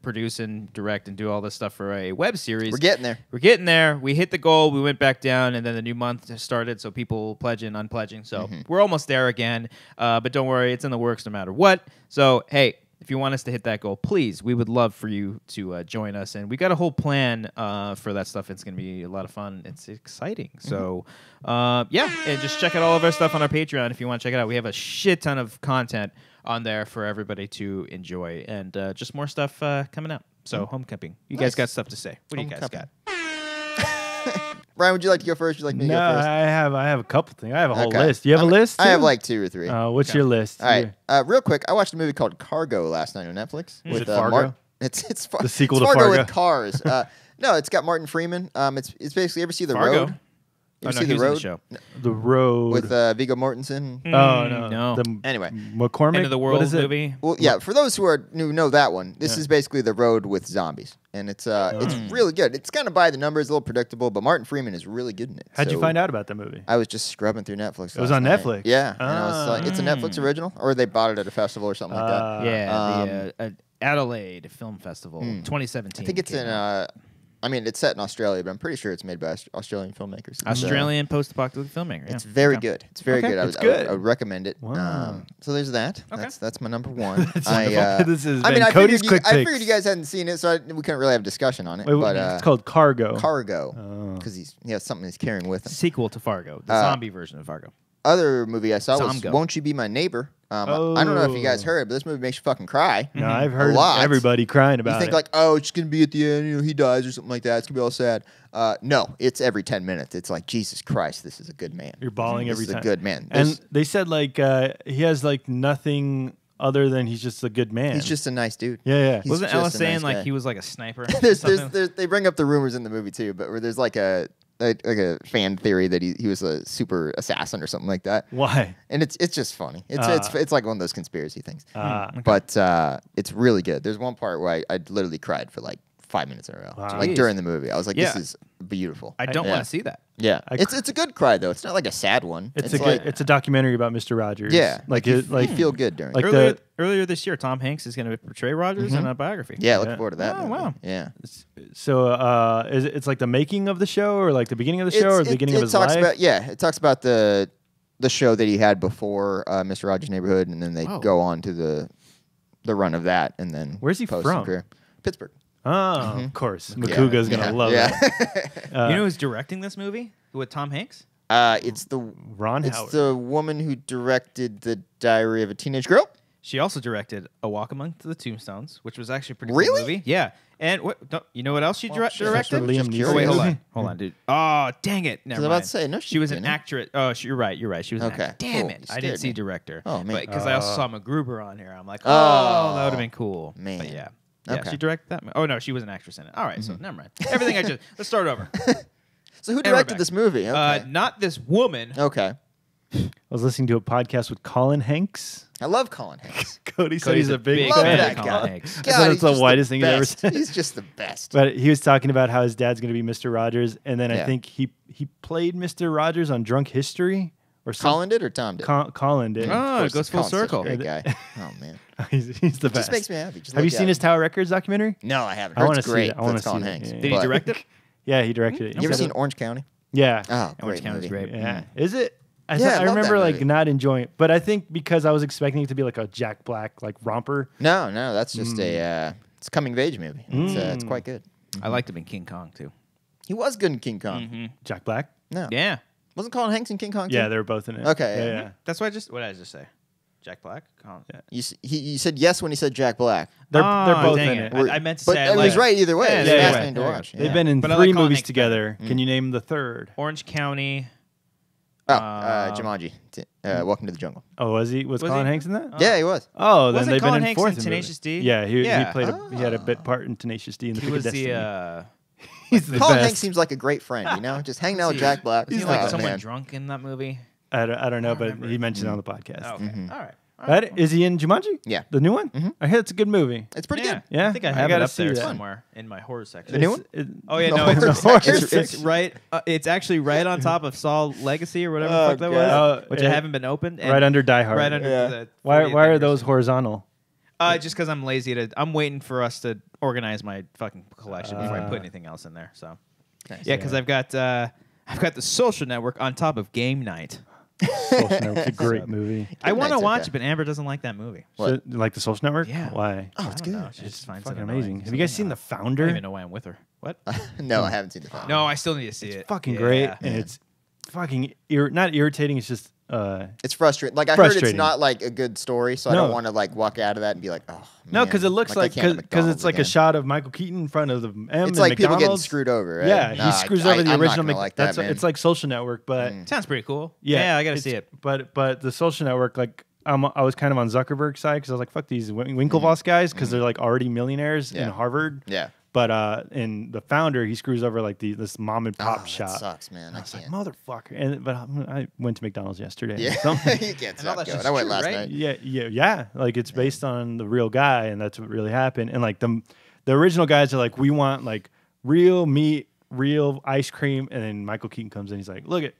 produce and direct and do all this stuff for a web series. We're getting there. We're getting there. We hit the goal. We went back down, and then the new month started. So people pledging, unpledging. So we're almost there again. But don't worry, it's in the works no matter what. So hey. if you want us to hit that goal, please, we would love for you to join us. And we got a whole plan for that stuff. It's going to be a lot of fun. It's exciting. So, and just check out all of our stuff on our Patreon if you want to check it out. We have a shit ton of content on there for everybody to enjoy, and just more stuff coming out. So, home camping. You guys got stuff to say. What do you guys got? Ryan, would you like to go first? Would you like me to go first? I have a couple things. I have a whole list. You have a list? I have like 2 or 3. What's your list? All right. Real quick, I watched a movie called Cargo last night on Netflix. Is it Fargo? It's the sequel to Fargo with cars. No, it's got Martin Freeman. It's basically, you ever see The Fargo? Road? You Oh, ever no, see he The was in Road? the show. The Road. With Viggo Mortensen. Oh, no. No. Anyway. McCormick? End of the What World is it? movie. Well, yeah, for those who know that one, this is basically The Road with zombies. And it's really good. It's kind of by the numbers, a little predictable, but Martin Freeman is really good in it. How'd you find out about that movie? I was just scrubbing through Netflix. It was on night. Netflix? Yeah. And I was like, it's a Netflix original? Or they bought it at a festival or something like that. Yeah, the Adelaide Film Festival, 2017. I think it's in... it's set in Australia, but I'm pretty sure it's made by Australian filmmakers. Australian post-apocalyptic filmmaker. Yeah. It's very good. It's very good. It's good. I would recommend it. Wow. So there's that. Okay. That's my number 1. This is I Cody's figured quick I picks. figured you guys hadn't seen it, so we couldn't really have a discussion on it. Wait, but it's called Cargo. Cargo, because he has something he's carrying with him. Sequel to Fargo, the zombie version of Fargo. Other movie I saw was Zomgo. Won't You Be My Neighbor? I don't know if you guys heard, but this movie makes you fucking cry. No, I've heard lot. everybody crying about You think it. like, oh, it's gonna be at the end, he dies or something like that. It's gonna be all sad. No, it's every 10 minutes. It's like, Jesus Christ, this is a good man. You're bawling every This is time. a good man. And they said like he has like nothing other than he's just a good man. He's just a nice dude. yeah. He's Wasn't just Alice a saying nice like guy. he was like a sniper? They bring up the rumors in the movie too, but where there's like a fan theory that he was a super assassin or something like that. Why? And it's just funny. It's like one of those conspiracy things. Okay. But it's really good. There's one part where I literally cried for like 5 minutes in a row, Wow. like Jeez. during the movie. I was like, this Yeah. is beautiful. I don't Yeah. want to see that. Yeah, I it's a good cry though. It's not like a sad one. It's like, it's a documentary about Mr. Rogers. yeah, you like feel good during like it. Earlier this year, Tom Hanks is going to portray Rogers in a biography. Yeah, looking Yeah. forward to that. Oh, movie. wow. Yeah. so it's like the making of the show or like the beginning of the show or the beginning of his talks life. it talks about the show that he had before Mr. Rogers' Neighborhood, and then they Whoa. go on to the run of that, and then Where's he post from? some career. Pittsburgh. Oh, of course. Makuga's gonna love yeah. it. You know who's directing this movie with Tom Hanks? It's the Ron it's Howard. the woman who directed The Diary of a Teenage Girl. She also directed A Walk Among the Tombstones, which was actually a pretty Really? cool movie. Yeah. And you know what else she shit. directed? Liam Just Neeson. Oh, wait, hold curious. on. Hold on, dude. Oh, dang it. Never I was about mind. to say, no, She was an didn't. actress. Oh, you're right. She was an Okay, actress. Damn cool. it. You I didn't scared see me. director. Oh, man. Because I also saw MacGruber on here. I'm like, Oh, that would have been cool. man. But yeah. Okay. Yeah, she directed that. Oh, no, she was an actress in it. All right, so never mind. Everything I just. Let's start over. So who we're directed back. this movie? Okay. Not this woman. Okay. I was listening to a podcast with Colin Hanks. I love Colin Hanks. Cody said Cody's he's a big Love fan. that Colin guy. Hanks. thought God, it's the he's just whitest thing he's ever best. said. He's just the best. But he was talking about how his dad's going to be Mr. Rogers, and then I Yeah. think he played Mr. Rogers on Drunk History or something. Colin did or Tom did? Colin did. Oh, Of course, it goes full Colin's such a circle. Great guy. Oh man, he's the best. just makes me happy. Just Have you look seen at his him. Tower Records documentary? No, I haven't. I Heard wanna it's see great. that. I wanna That's Colin see that. Hanks. Yeah. Did he But- direct it? Yeah, he directed it. You He ever said seen it- Orange County? Yeah. Oh, Orange great County's movie. great. Yeah. Is it? I Yeah, I love remember that like movie. not enjoying it, but I think because I was expecting it to be like a Jack Black like romper. No, that's just a it's a coming of age movie. It's quite good. I liked him in King Kong, too. He was good in King Kong. Jack Black? No, Yeah. wasn't Colin Hanks in King Kong? Yeah, too? they were both in it. Okay. Yeah, yeah. That's what did I just say? Jack Black? You said yes when he said Jack Black. They're Oh, both dang in it. it. I meant to But say he was right either way. Yeah, It was yeah, fascinating yeah. to watch. They've Yeah. been in But I 3 like Colin movies Hanks together. Can you name the third? Orange County. Jumanji. Welcome to the Jungle. Oh, was he? Was Was Colin he? Hanks in that? Yeah, he was. Oh, then Wasn't they've Colin been in Hanks fourth in movie. Tenacious D? Yeah, he Yeah. played he had a bit part in Tenacious D in the He Pick was of Destiny. the. He's the Colin best. Hanks seems like a great friend. You know, just hanging out with Jack Black. Was he Oh, like someone man. drunk in that movie? I don't know, but remember. he mentioned it on the podcast. Oh, okay. All right. But is he in Jumanji? Yeah. The new one? I hear it's a good movie. It's pretty Yeah. good. Yeah? I think I I have it gotta up there see that. somewhere in my horror section. The new one? Oh yeah, No, no, horror it's section. right. It's actually right on top of Saw Legacy or whatever the Oh, fuck that God. was, which yeah. I haven't been opened. and Right under Die Hard. Right under Yeah. the. Why 40th are anniversary. those horizontal? Just because I'm lazy to. I'm waiting for us to organize my fucking collection before I put anything else in there. So, Nice. yeah, because I've got the Social Network on top of Game Night. Social Network's a great movie. I want to Night's watch okay. it, but Amber doesn't like that movie. What? So, like the Social Network? Yeah. Why? Oh, it's good. She It's just finds fucking it annoying. amazing. Have you guys seen The I Founder? don't even know why I'm with her. What? No, I haven't seen the film. No, I still need to see it. Fucking Yeah. great, and it's fucking not irritating. It's just It's frustrating. Like I heard it's Frustrating. not like a good story, so I No. don't want to like walk out of that and be like, oh. no, man. because it looks like I can't have because it's McDonald's like a again. shot of Michael Keaton in front of the M. It's and like people getting McDonald's. screwed over, right? Yeah, Nah, he screws over the I'm not original. gonna like that, That's man. it's like Social Network, but Sounds pretty cool. yeah, I got to it's- see it. But the Social Network, like I was kind of on Zuckerberg's side because I was like, fuck these Winklevoss guys because they're like already millionaires in Yeah. Harvard. Yeah. But in The Founder, he screws over like this mom and pop Oh, shop. that sucks, man. I I was like, can't. motherfucker. And but I went to McDonald's yesterday. Yeah, So- you can't And all stop that going. shit's I went true, last right? night. yeah. Like it's based on the real guy, and that's what really happened. And like the original guys are like, we want like real meat, real ice cream, and then Michael Keaton comes in. He's like, look at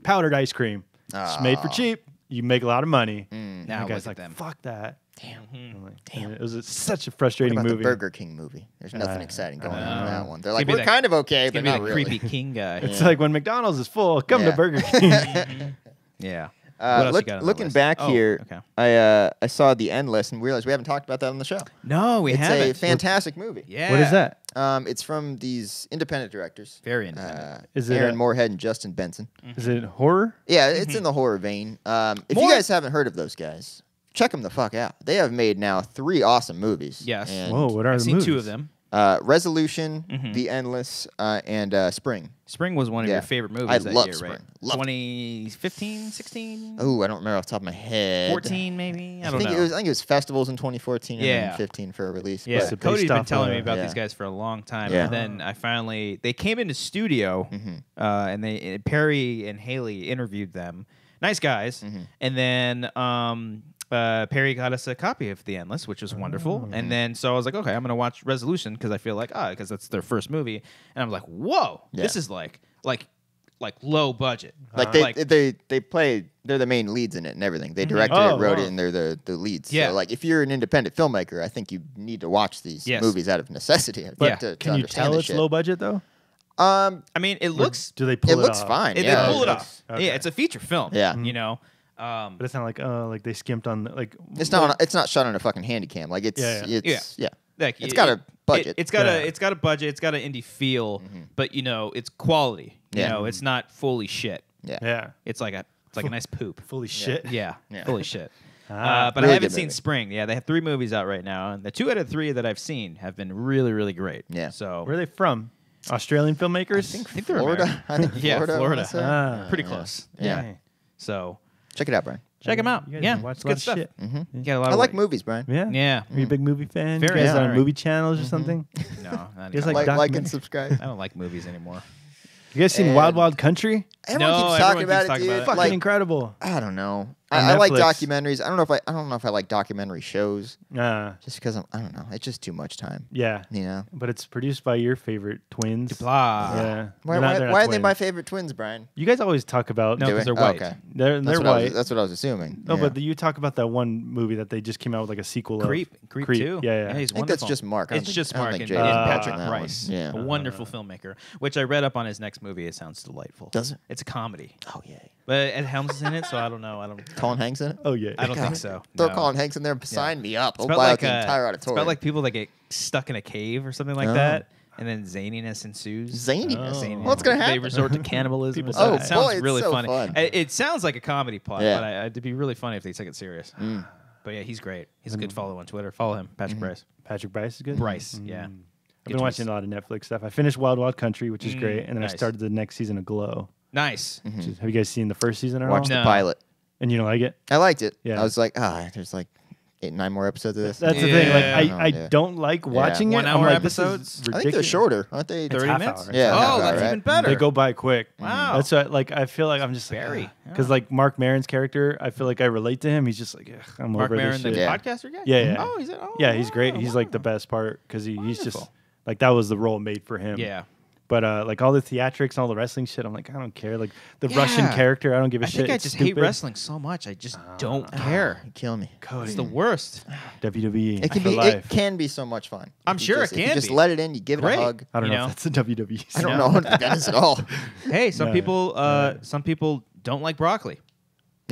powdered ice cream. It's made for cheap. You make a lot of money. Now And the look guy's at like, them. fuck that. Damn. I'm like, Damn. It was such a What frustrating about movie. the Burger King movie? There's nothing exciting going on in that one. They're like, be we're that- kind of okay, It's but gonna be not the really. creepy king guy. It's like when McDonald's is full, come Yeah. to Burger King. Yeah. What else you got on the Looking list? back Oh, here, okay. I saw the end list and realized we haven't talked about that on the show. No, we It's haven't. a fantastic movie. Yeah. What is that? It's from these independent directors. Very independent. Is it Aaron a- Moorhead and Justin Benson. Is it horror? Yeah, it's in the horror vein. If you More- guys haven't heard of those guys, check them the fuck out. They have made now 3 awesome movies. Yes. And, Whoa, what are I've the seen movies? 2 of them. Resolution, The Endless, and Spring. Spring was one of Yeah. your favorite movies I that love year, Spring. right? Loved it. 2015, 16, Oh, I don't remember off the top of my head. 14 maybe? I I don't think know. it was. I think it was festivals in 2014 and Yeah. then 15 for a release. Yeah, but- Is it Cody's based been off telling me of- about Yeah. these guys for a long time, Yeah. and then they came into studio, and Perry and Haley interviewed them. Nice guys, and then Perry got us a copy of The Endless, which was wonderful. And then so I was like, okay, I'm gonna watch Resolution because I feel like because that's their first movie, and I'm like, whoa, this Yeah. is like low budget. Like they play. They're the main leads in it and everything. They directed Oh, it, wrote wow. it, and they're the leads. Yeah. So like, if you're an independent filmmaker, I think you need to watch these Yes. movies out of necessity. Yeah. To Can you understand tell this it's shit. low budget though? I mean, it looks Do they pull It it looks off? fine. they yeah, pull it looks- off. okay. Yeah, it's a feature film. Yeah. you know. But it's not like they skimped on like. It's not. It's not shot on a fucking handy cam. Like it's. Yeah, It's yeah. Like, It's got a budget. It's got Yeah. it's got a budget. It's got an indie feel, but it's quality. You Yeah. know, it's not fully shit. Yeah. Yeah. It's like a nice poop. Fully shit. Yeah, Yeah. fully shit. Ah. But Really I haven't good seen movie. Spring. Yeah, they have 3 movies out right now, and the 2 out of 3 that I've seen have been really, really great. Yeah. So Where are they from? Australian filmmakers? I think they're Florida. American. I think Yeah, Florida. I Florida. wanna say. Ah. Pretty close. Yeah. Okay. So Check it out, Brian. check them out. You guys Yeah, watch it's a lot good of stuff. shit. You got a lot I of like movies, Brian. Yeah. Yeah. Are you a big movie fan? Very you guys on sorry. movie channels or something? No, not You guys anymore. like Like document- and subscribe. I don't like movies anymore. You guys seen And- Wild Wild Country? Everyone No, keeps everyone talking keeps about it, talking dude. about it. Fucking Like, incredible. I don't know. On I like Netflix. documentaries. I don't know if I like documentary shows. Just because I don't know. It's just too much time. Yeah. You know. But it's produced by your favorite twins. Blah. Yeah. Why They're not- they're not are they twins. my favorite twins, Brian? You guys always talk about No, Do because we? they're white. Okay. they're That's what white. that's what I was assuming. No, Yeah. but you talk about that one movie that they just came out with like a sequel Creep of. 2. Yeah. He's I think that's wonderful. just Mark. I don't It's think- just I don't Mark think and, Jake and is Patrick on that one. Rice, Yeah. a wonderful filmmaker, which I read up on his next movie. It sounds delightful. Does it? It's a comedy, Oh yeah. but Ed Helms is in it, so I don't know. Colin Hanks in it. Oh yeah. I don't God, think so. Throw No. Colin Hanks in there. Sign me up. I'll It's about buy out like the entire auditorium. It's about like people that get stuck in a cave or something like Oh. that, and then zaniness ensues. Zaniness? Zaniness. What's gonna They happen? resort to cannibalism. People and stuff. die. It sounds Oh, boy, it's really so funny. fun. It sounds like a comedy plot, Yeah. but it'd be really funny if they took it serious. But yeah, he's great. He's a good follow on Twitter. Follow him, Patrick Bryce. Patrick Bryce is good. Bryce, yeah. I've been watching a lot of Netflix stuff. I finished Wild Wild Country, which is great, and then nice. I started the next season of Glow. Nice. Which is- have you guys seen the first season at Watch all? the No. pilot. And you don't like it? I liked it. Yeah. I was like, there's like 8, 9 more episodes of this. That's the thing. Like Yeah. I Yeah. don't like watching it. 1 I'm hour like, this is episodes? I think they're ridiculous. shorter, aren't they? 30 half minutes? hour. Yeah, half Oh, hour, that's right? even better. They go by quick. Wow. That's what, like, I feel like I'm just like, Barry. because like Mark Maron's character, I feel like I relate to him. He's just like, ugh, I'm Mark over Maron, this the shit. Yeah. podcaster guy? Yeah, yeah. Oh, he's Yeah, he's great. He's like wow. the best part because he's just Wonderful. like that was the role made for him. Yeah. But like all the theatrics and all the wrestling shit, I'm like, I don't care. Like the Russian Yeah. character, I don't give a I shit. think I It's just hate stupid. wrestling so much. I just don't care. You kill me. It's the worst. WWE. It can for be. life. It can be so much fun. I'm If you sure just, it if can you just be. let it in. You give it Great. a hug. I don't you know know? if that's a WWE. I don't know if that is at all. Hey, some No. people don't like broccoli.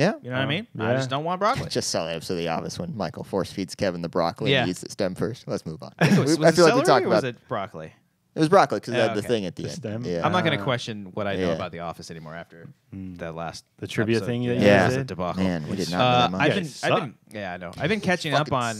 Yeah. You know what I mean? I Yeah. just don't want broccoli. Just saw the episode of The Office when Michael force feeds Kevin the broccoli Yeah. and he eats the stem first. Let's move on. Was I it feel like we celery talked or about was it broccoli? It was broccoli because Oh, the okay. thing at the The end. stem? Yeah. I'm not going to question what I know Yeah. about The Office anymore after the last The trivia episode. thing that Yeah, you Yeah. it guys was a did? debacle. Man, we did not know that much. Yeah, I know. I've been catching up on.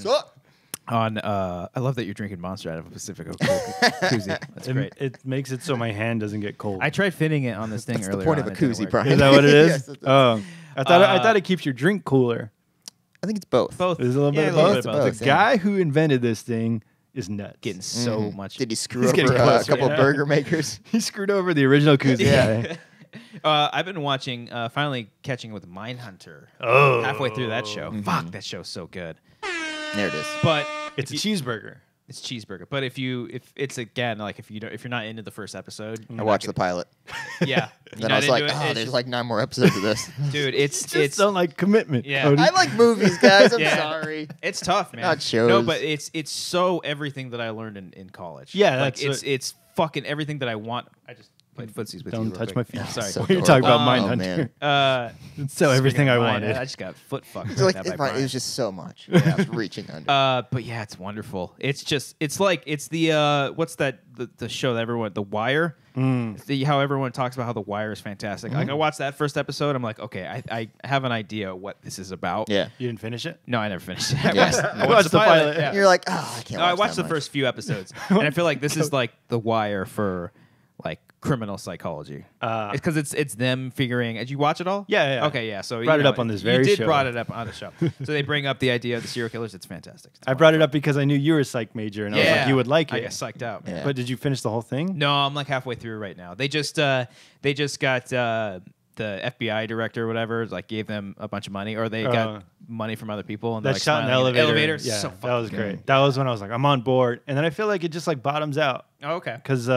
I love that you're drinking Monster out of a Pacifico koozie. That's great. It makes it so my hand doesn't get cold. I tried fitting it on this thing That's earlier. the point of on, a it didn't koozie, work. Brian. Is that what it is? Yes, it does. Oh, I thought it keeps your drink cooler. I think it's both. Both. There's a little bit Yeah, of a little both. bit of both. The yeah. guy who invented this thing is nuts. Getting so much. Did he screw He's over getting a closer, couple yeah. burger makers? He screwed over the original koozie guy. I've been watching, finally catching with Mindhunter. Oh. Halfway through that show. Fuck, that show's so good. There it is. But It's a if you- cheeseburger. It's cheeseburger. But if it's again like if you're not into the first episode, I watched the pilot. yeah. Then you're I was not like, into it, oh, it's there's just- like 9 more episodes of this. dude, it's Just don't like commitment. Yeah. Cody. I like movies, guys. I'm Yeah. sorry. it's tough, man. Not shows. No, but it's so everything that I learned in college. Yeah, like that's it's fucking everything that I want. I just played footsies with you. Don't real touch quick. my feet. Yeah, sorry. So You're talking about adorable. Mindhunter. man. So everything I Speaking of wanted. I just got foot fucked. It's like, right now by it Brian. was just so much. Yeah, I was reaching under. But yeah, it's wonderful. It's the what's that the show that everyone The Wire. How everyone talks about how The Wire is fantastic. Like I watched that first episode. I'm like, okay, I have an idea what this is about. Yeah. You didn't finish it? No, I never finished it. Yes. I watched the pilot. Yeah. You're like, oh, I can't No, I watch watched that the much. first few episodes, and I feel like this is like The Wire for like criminal psychology. Because it's them figuring. Did you watch it all? Yeah. Okay, yeah. So Brought you it know, up on this you very did show. brought it up on the show. So they bring up the idea of the serial killers. It's fantastic. It's I brought it up because I knew you were a psych major, and I was like, you would like I it. get psyched out. Man. Yeah. But did you finish the whole thing? No, I'm like halfway through right now. They just got the FBI director or whatever like gave them a bunch of money, or they got money from other people, and they're That like shot in the smiling elevator. is Yeah, so that was fucking great. good. That was when I was like, I'm on board. And then I feel like it just like bottoms out. Oh, okay. Because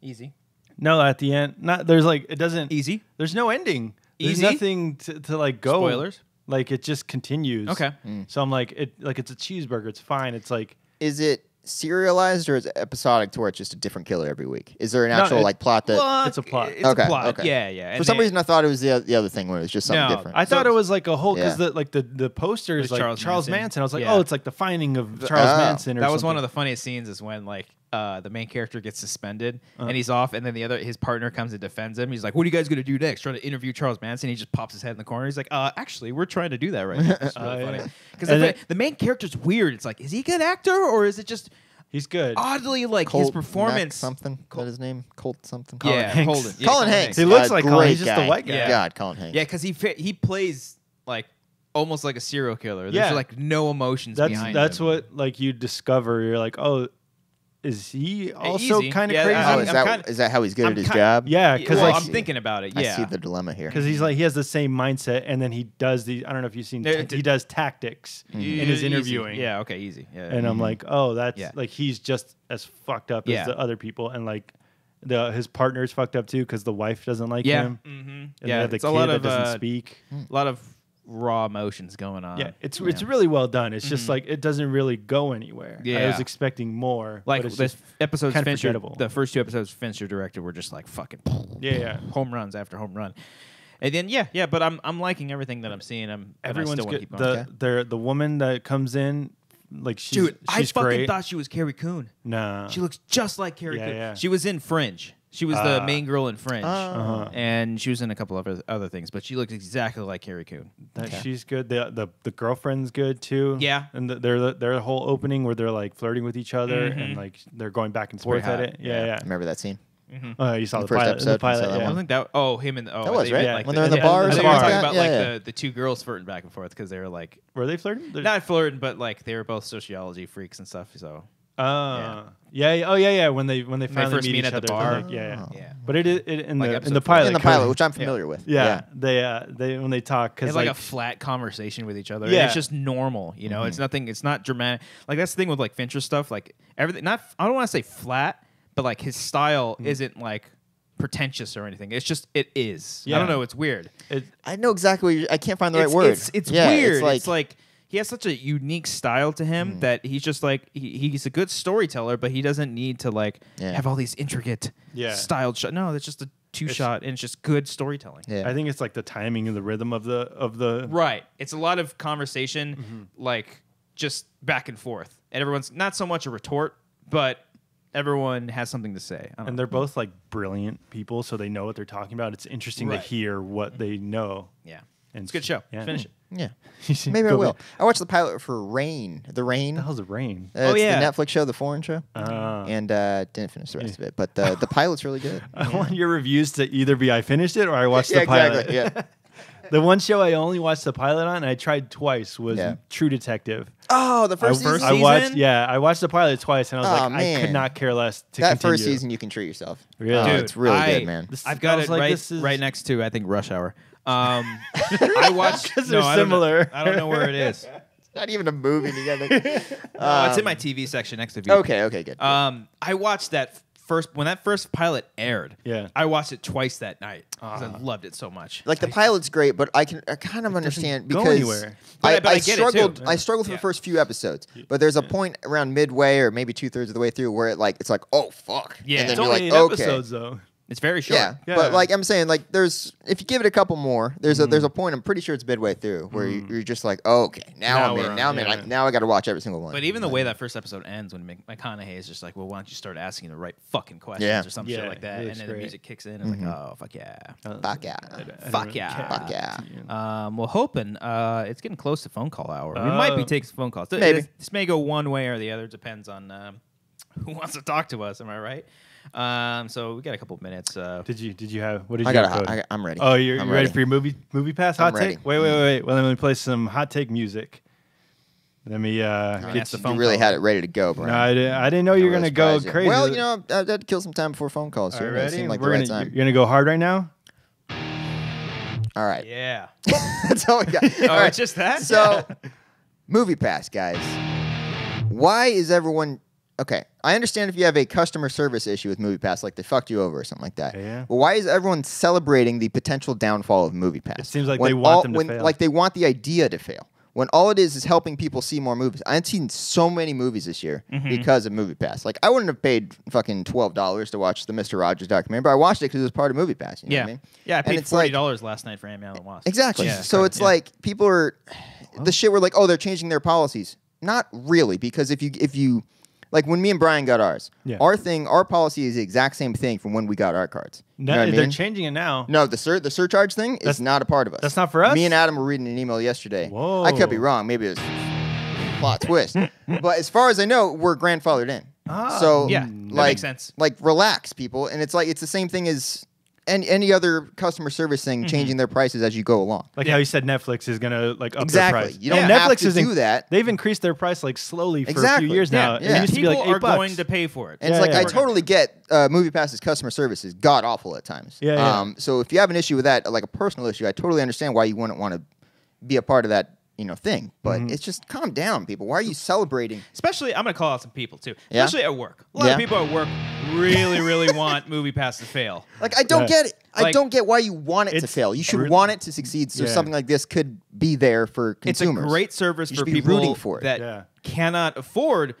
Easy. no, at the end, there's like, it doesn't. Easy. There's no ending. There's Easy? nothing to like go. Spoilers? Like it just continues. Okay. So I'm like, it's a cheeseburger. It's fine. It's like, Is it serialized or is it episodic to where it's just a different killer every week? Is there an No, actual it- like plot that? Well, It's a plot. It's Okay, a plot. okay. Yeah, yeah. For And some they- reason, I thought it was the other thing when it was just something No, different. I thought it was like a whole, Yeah. because the poster is It's like Charles Charles Manson. Manson. I was like, Yeah. oh, it's like the finding of Charles Oh. Manson or that was one something. of the funniest scenes is when like the main character gets suspended and he's off, and then his partner comes and defends him. He's like, "What are you guys gonna do next? Trying to interview Charles Manson?" He just pops his head in the corner. He's like, "Actually, we're trying to do that right now." It's really funny yeah. because And the main character's weird. It's like, is he a good actor or is it just He's good. oddly like Colt his performance? Mac something. Is that his name? Colt something. Yeah, Hanks. Holden. Yeah, Colin Hanks. He looks like Colin. great He's just a guy. white guy. Yeah. God, Colin Hanks. Yeah, because he plays like almost like a serial killer. There's Yeah. like no emotions That's behind that's him. what like you discover. You're like, oh, is he also Easy. kind of Yeah, crazy? Oh, I'm is that kinda- is that how he's good I'm at his kind- job? Yeah, because well, like I'm thinking about it. Yeah, I see the dilemma here. because he's like he has the same mindset, and then he does the I don't know if you've seen he does tactics in his Easy. interviewing. Yeah, okay, easy. Yeah, And I'm like, oh, that's Yeah. like he's just as fucked up Yeah. as the other people, and like his partner's fucked up too because the wife doesn't like yeah, him. mm-hmm. And Yeah, they have the it's kid a lot that of doesn't speak. a lot of raw emotions going on. Yeah, it's really well done. It's just like it doesn't really go anywhere. I Yeah. was expecting more. Like but it's this just, episodes, kinda Fincher, forgettable. the first 2 episodes Fincher directed were just like fucking yeah. home runs after home run. And then yeah, but I'm liking everything that I'm seeing. But I Everyone's still wanna good. keep going. The woman that comes in, like she's Dude, I she's fucking great. thought she was Carrie Coon. Nah, She looks just like Carrie Yeah, Coon. yeah. She was in Fringe. She was the main girl in Fringe. And she was in a couple of other things, but she looked exactly like Carrie Coon. she's good. The girlfriend's good too. Yeah. and their whole opening where they're like flirting with each other and like they're going back and forth pretty at hot. it. Yeah. Remember that scene? You saw the first pilot. episode, The pilot. saw that I Yeah. don't think that. Oh, him and That was, right? Like When they're in the yeah, bar or the I something think we were like talking that? about Yeah, like the 2 girls flirting back and forth because they were like Were they flirting? not flirting, but like they were both sociology freaks and stuff. So Yeah. Oh yeah. When they finally first meet meet each at the other. bar. Like, yeah. yeah, But it in Like the episode 4. pilot. In the Cody- pilot, which I'm familiar with. Yeah. They when they talk they because have like a flat conversation with each other. And Yeah. it's just normal. You know, it's nothing. It's not dramatic. Like that's the thing with like Fincher stuff. Like everything. Not I don't want to say flat, but like his style isn't like pretentious or anything. It's just it is. I Yeah. don't know. It's weird. I know exactly. I can't find the right It's- word. It's Yeah, weird. It's like he has such a unique style to him that he's just like he's a good storyteller, but he doesn't need to like Yeah. have all these intricate Yeah. styled shots. No, it's just two-shot, and it's just good storytelling. Yeah. I think it's like the timing and the rhythm of the. Right. It's a lot of conversation, like just back and forth, and everyone's not so much a retort, but everyone has something to say. And they're both like brilliant people, so they know what they're talking about. It's interesting to hear what they know. Yeah. And It's a good show. Yeah. Finish it. Yeah. Maybe I will. I watched the pilot for Rain. The Rain. What the hell's the rain? Oh, It's yeah. the Netflix show, the foreign show. And didn't finish the rest of it. But the pilot's really good. I want your reviews to either be I finished it or I watched Yeah, the pilot. exactly. Yeah. The one show I only watched the pilot on, and I tried twice, was True Detective. Oh, the first season? I watched the pilot twice, and I was like, man. I could not care less to that continue. first season, you can treat yourself. Really? Oh, Dude, it's really good, man. I've got it right next to, I think, Rush Hour. I watched... Because they're similar. I don't know where it is. It's not even a movie together. It's in my TV section next to VP. Okay, good. I watched that when that first pilot aired. Yeah. I watched it twice that night because I loved it so much. Like the pilot's great, but I kind of understand go because anywhere. But I get it, too. I struggled for the first few episodes, but there's a point around midway or maybe 2/3 of the way through where it's like, oh fuck, Yeah. and then It's you're only like, 8 okay, episodes, though. It's very short. yeah. Yeah. But like I'm saying, like if you give it a couple more, there's a point. I'm pretty sure it's midway through where you're just like, oh, okay, now I got to watch every single one. But even the way that first episode ends, when McConaughey is just like, well, why don't you start asking the right fucking questions Yeah. or some Yeah, shit like that, it and looks then the great. music kicks in, and like, oh, fuck yeah. fuck yeah, Fuck yeah. fuck yeah. Well, hoping it's getting close to phone call hour. We might be taking some phone calls. Maybe. This may go one way or the other. Depends on who wants to talk to us. Am I right? So we got a couple of minutes. Did you have? What did I you got. have, Cody? I'm ready. Oh, you're I'm ready for your movie pass hot I'm ready. take? Wait. Well, let me play some hot take music. Let me That's the phone you really call. had it ready to go, Brian. No, I didn't know you were Really gonna go surprised you. crazy. Well, I had to kill some time before phone calls. All So right, it ready? seemed like the We're right gonna, time. you're gonna go hard right now. All right, Yeah. that's all we got. Oh, All right, it's just that? So, Movie Pass, guys. Why is everyone okay? I understand if you have a customer service issue with Movie Pass, like they fucked you over or something like that. Yeah. But why is everyone celebrating the potential downfall of Movie Pass? It seems like When they want them to fail. Like they want the idea to fail. When all it is helping people see more movies. I've seen so many movies this year because of Movie Pass. Like I wouldn't have paid fucking $12 to watch the Mr. Rogers documentary, but I watched it because it was part of Movie Pass. You know what I mean? Yeah, I And paid it's like- $40 last night for Ant-Man and the Wasp. Exactly. Yeah, So it's like people are the shit. We're like, oh, they're changing their policies. Not really, because if you like when me and Brian got ours, our policy is the exact same thing from when we got our cards. You know what I They're mean? changing it now. No, the surcharge thing is not a part of us. That's not for us? Me and Adam were reading an email yesterday. Whoa. I could be wrong. Maybe it was plot twist. But as far as I know, we're grandfathered in. So Yeah, that like, makes sense. Like relax, people. And it's like it's the same thing as any other customer service thing, changing their prices as you go along. Like how you said Netflix is gonna like up Exactly. their price. You don't And have Netflix to isn't- do that. They've increased their price like slowly for a Exactly. few years now. Yeah. It used to be People like are $8. going to pay for it. And it's like I yeah. totally get Movie Pass's customer service is god awful at times. Yeah. So if you have an issue with that, like a personal issue, I totally understand why you wouldn't want to be a part of that, thing. But it's just calm down, people. Why are you celebrating? Especially, I'm going to call out some people, too. Yeah? Especially at work. A lot Yeah. of people at work really, really want Movie Pass to fail. Like I don't get it. I Like, don't get why you want it to it's fail. You should really- want it to succeed, so Yeah. something like this could be there for It's a consumers. great service You for should be people rooting for it. that Yeah. cannot afford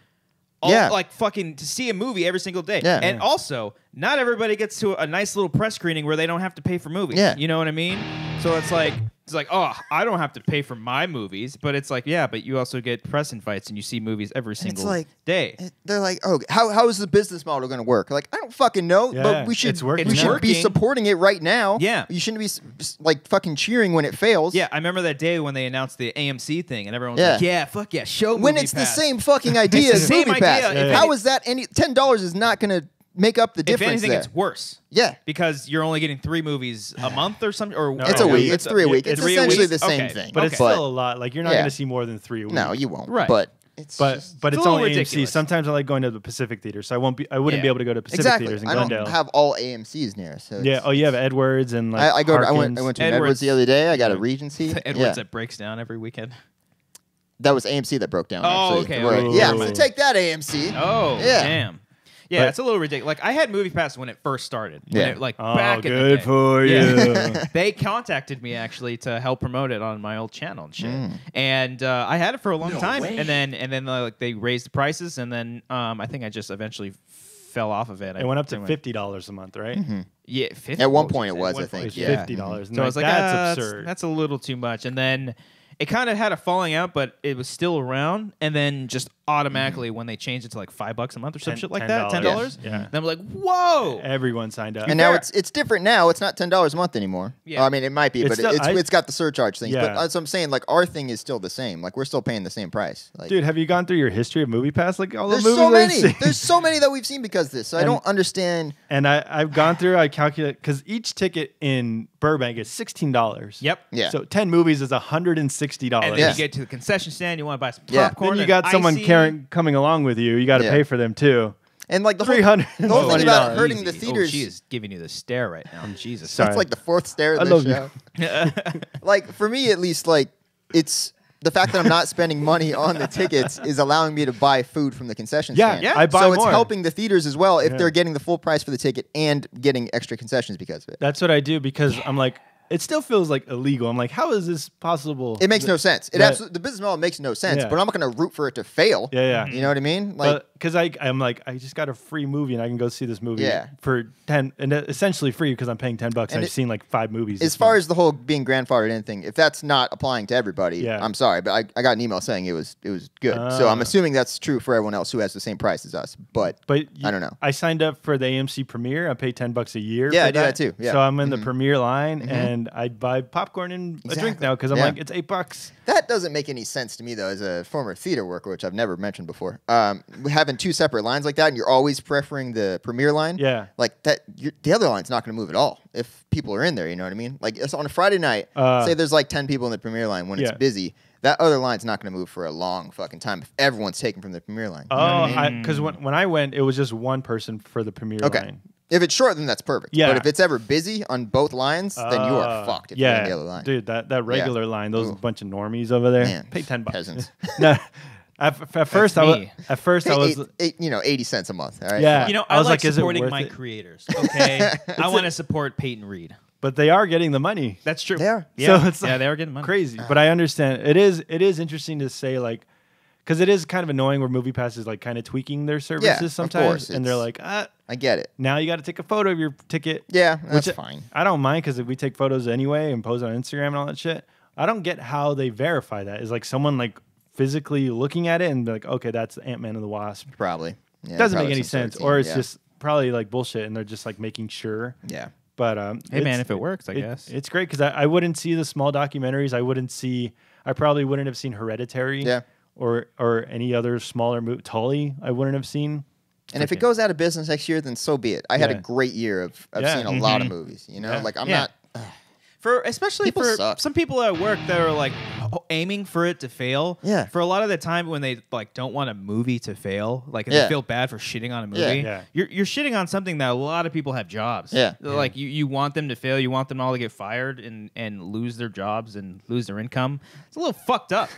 like fucking to see a movie every single day. Yeah. And also, not everybody gets to a nice little press screening where they don't have to pay for movies. Yeah. You know what I mean? So it's like, oh, I don't have to pay for my movies, but it's like, yeah, but you also get press invites and you see movies every single like- day. They're like, oh, how is the business model going to work? Like, I don't fucking know, Yeah, but we should it's working we now. should be working. supporting it right now. Yeah. You shouldn't be like fucking cheering when it fails. Yeah, I remember that day when they announced the AMC thing, and everyone was Yeah. like, "Yeah, fuck yeah, show When Movie it's Pass." the same fucking idea It's as the same Movie Pass. idea. If How any- is that $10 is not going to make up the If difference anything, there? it's worse. Yeah. Because you're only getting 3 movies a month or something. Or No, It's a no, week. It's 3 a week. It's 3 a essentially week? the same Okay. thing. But it's Okay. still a lot. Like you're not Yeah. going to see more than 3 a week. No, you won't. Right. But it's But just, but It's it's a little only AMC. ridiculous. Sometimes I like going to the Pacific Theater, so I wouldn't Yeah. be able to go to Pacific exactly. Theaters in I don't Glendale. have all AMC's near. So Yeah. it's- Oh, you have Edwards and like I went Harkins. to an Edwards. Edwards the other day. I got a Regency. The Edwards Yeah. that breaks down every weekend. That was AMC that broke down. Oh, actually. okay, Right. okay. Yeah, Ooh. so take that AMC. Oh, Yeah. damn. Yeah, But- it's a little ridiculous. Like I had Movie Pass when it first started. When Yeah. it, like Oh, back in the good day. for Yeah. you. They contacted me actually to help promote it on my old channel and shit. And I had it for a long time, and then like they raised the prices, and then I think I just eventually fell off of it. It went up to $50 a month, right? Yeah, 50. At one point it was, I think. It's Yeah. $50. So I was like, that's absurd. That's a little too much. And then it kind of had a falling out, but it was still around. And then just automatically when they changed it to like $5 a month or some shit like that, $10. Yeah. And I'm like, whoa. Everyone signed up. And now it's different now. It's not $10 a month anymore. Yeah. I mean, it might be, It's but still- it's got the surcharge things. Yeah. But that's what I'm saying. Like, our thing is still the same. Like, we're still paying the same price. Like, Dude, have you gone through your history of MoviePass? Like all the there's movies so I've many. seen? There's so many that we've seen because of this. So I don't understand. And I've gone through. I calculate because each ticket in Burbank is $16. Yep. Yeah. So 10 movies is $160. And then Yeah. you get to the concession stand, you want to buy some Yeah. popcorn. Then you got and someone icy. coming along with you. You got to Yeah. pay for them too. And like the whole $320. thing about hurting Easy. the theaters. Oh, she is giving you the stare right now. Jesus. Sorry. That's like the fourth stare I of love this show. Like, for me at least, like, it's the fact that I'm not spending money on the tickets is allowing me to buy food from the concession Yeah, stand. yeah. I buy so more. it's helping the theaters as well if Yeah. they're getting the full price for the ticket and getting extra concessions because of it. That's what I do because I'm like, it still feels like illegal. I'm like, how is this possible? It makes no sense. The business model makes no sense, Yeah. but I'm not going to root for it to fail. Yeah, yeah. You know what I mean? Like, Because I'm like, I just got a free movie and I can go see this movie Yeah. for 10 and essentially free because I'm paying $10 and And I've seen like 5 movies. as far as the whole being grandfathered in thing, if that's not applying to everybody, Yeah. I'm sorry, but I got an email saying it was good. So I'm assuming that's true for everyone else who has the same price as us. But I don't know. I signed up for the AMC Premiere. I pay $10 a year. Yeah, for I do that too. Yeah. So I'm in the Premiere line and I buy popcorn and a drink Exactly. now because I'm Yeah. like, it's $8. That doesn't make any sense to me, though, as a former theater worker, which I've never mentioned before. Having two separate lines like that, and you're always preferring the premiere line. Yeah. Like that, the other line's not going to move at all if people are in there. You know what I mean? Like, it's on a Friday night, say there's like 10 people in the premiere line when it's Yeah. busy. That other line's not going to move for a long fucking time if everyone's taken from the premiere line. You know what I mean? Because when I went, it was just one person for the Premiere Okay. line. If it's short, then that's perfect. Yeah. But if it's ever busy on both lines, then you are fucked if you're in the other line. Dude, that regular line, those Ooh. bunch of normies over there, Man, pay $10. peasants. No, at first I was me. I was 80 cents a month. All right. Yeah. You know, I I was like like, is it supporting worth my it? creators. Okay, I want to support Peyton Reed. but they are getting the money. That's true. They are. Yeah, So it's yeah, like they are getting money. Crazy, but I understand. It is interesting to say like, because it is kind of annoying where MoviePass is like kind of tweaking their services of sometimes, course, and they're it's- like, I get it. now you got to take a photo of your ticket. Yeah, that's Which fine. I don't mind because we take photos anyway and post on Instagram and all that shit. I don't get how they verify that. Is like someone like physically looking at it and be like, okay, that's Ant-Man and the Wasp. Probably. Yeah, Doesn't make probably any some sort of sense, team, or it's yeah. just probably like bullshit, and they're just like making sure. Yeah. But Hey man, if it works, I guess. it's great because I wouldn't see the small documentaries. I probably wouldn't have seen Hereditary. Yeah. Or any other smaller movie. Tully, I wouldn't have seen. And if it goes out of business next year, then so be it. I had a Yeah. great year of Yeah. seeing a lot of movies. You know, Yeah. like I'm Yeah. not. For especially People for suck. some people at work that are like aiming for it to fail. Yeah. For a lot of the time when they like don't want a movie to fail, like and Yeah. they feel bad for shitting on a movie. Yeah. Yeah. You're shitting on something that a lot of people have jobs. Yeah. Like you want them to fail, you want them all to get fired and lose their jobs and lose their income. It's a little fucked up.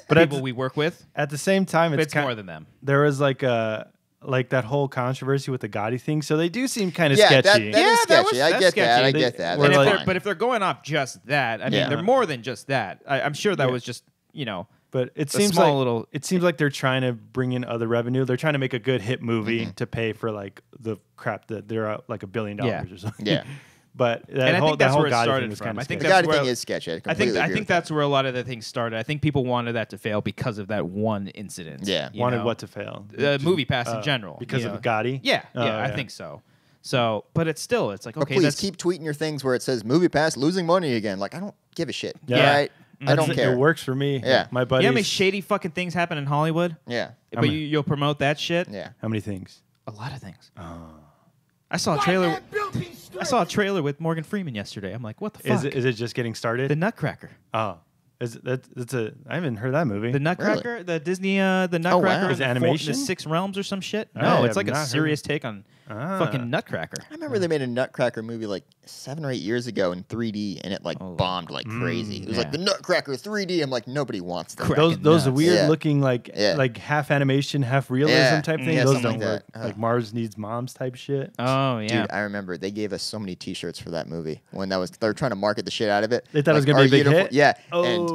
But People we work with. at the same time, But it's it's kind more than them. there was like that whole controversy with the Gotti thing. So they do seem kind of Yeah, sketchy. that is sketchy. I that's get that. I sketchy. get that. We're And That's if like- they're, but if they're going off just that, I mean, Yeah. they're more than just that. I'm sure that Yeah. was just, But it a seems small like little- it seems like they're trying to bring in other revenue. They're trying to make a good hit movie to pay for like the crap that they're out like $1 billion Yeah. or something. Yeah. But that And I whole think that's that whole where it Gotti started thing was from. kind I of think The sketchy. that's Gotti thing where- is sketchy. I I completely think agree with that's where a lot of the things started. I think people wanted that to fail because of that one incident. Yeah. you wanted know? what to fail. Movie Pass in general because you of know? Gotti. Yeah, Oh, yeah, I think so. So, but it's still, it's like But okay, please that's keep tweeting your things where it says Movie Pass losing money again. Like I don't give a shit. Yeah. All right. I don't That's- care. It works for me. Yeah. My you buddies. know how many shady fucking things happen in Hollywood, Yeah. but you'll promote that shit. Yeah. How many things? A lot of things. I saw a trailer. I saw a trailer with Morgan Freeman yesterday. I'm like, what the fuck? Is it just getting started? The Nutcracker? Oh, that's a. I haven't heard that movie. The Nutcracker, the Disney, the Nutcracker, wow. Is it the animation? the 6 Realms or some shit. I No, have it's like not a heard serious take on fucking Nutcracker. I remember they made a Nutcracker movie like 7 or 8 years ago in 3D, and it like bombed like crazy. It was like yeah. the Nutcracker 3D. I'm like, nobody wants that. Correct. those Fucking those nuts. weird Yeah. looking Yeah. like half animation, half realism Yeah. type thing. Yeah, Those something don't like work. that. Like Mars Needs Moms type shit. Oh yeah. Dude, I remember they gave us so many T-shirts for that movie when they were trying to market the shit out of it. They thought it was Like, gonna be our a big hit? Yeah, Oh. and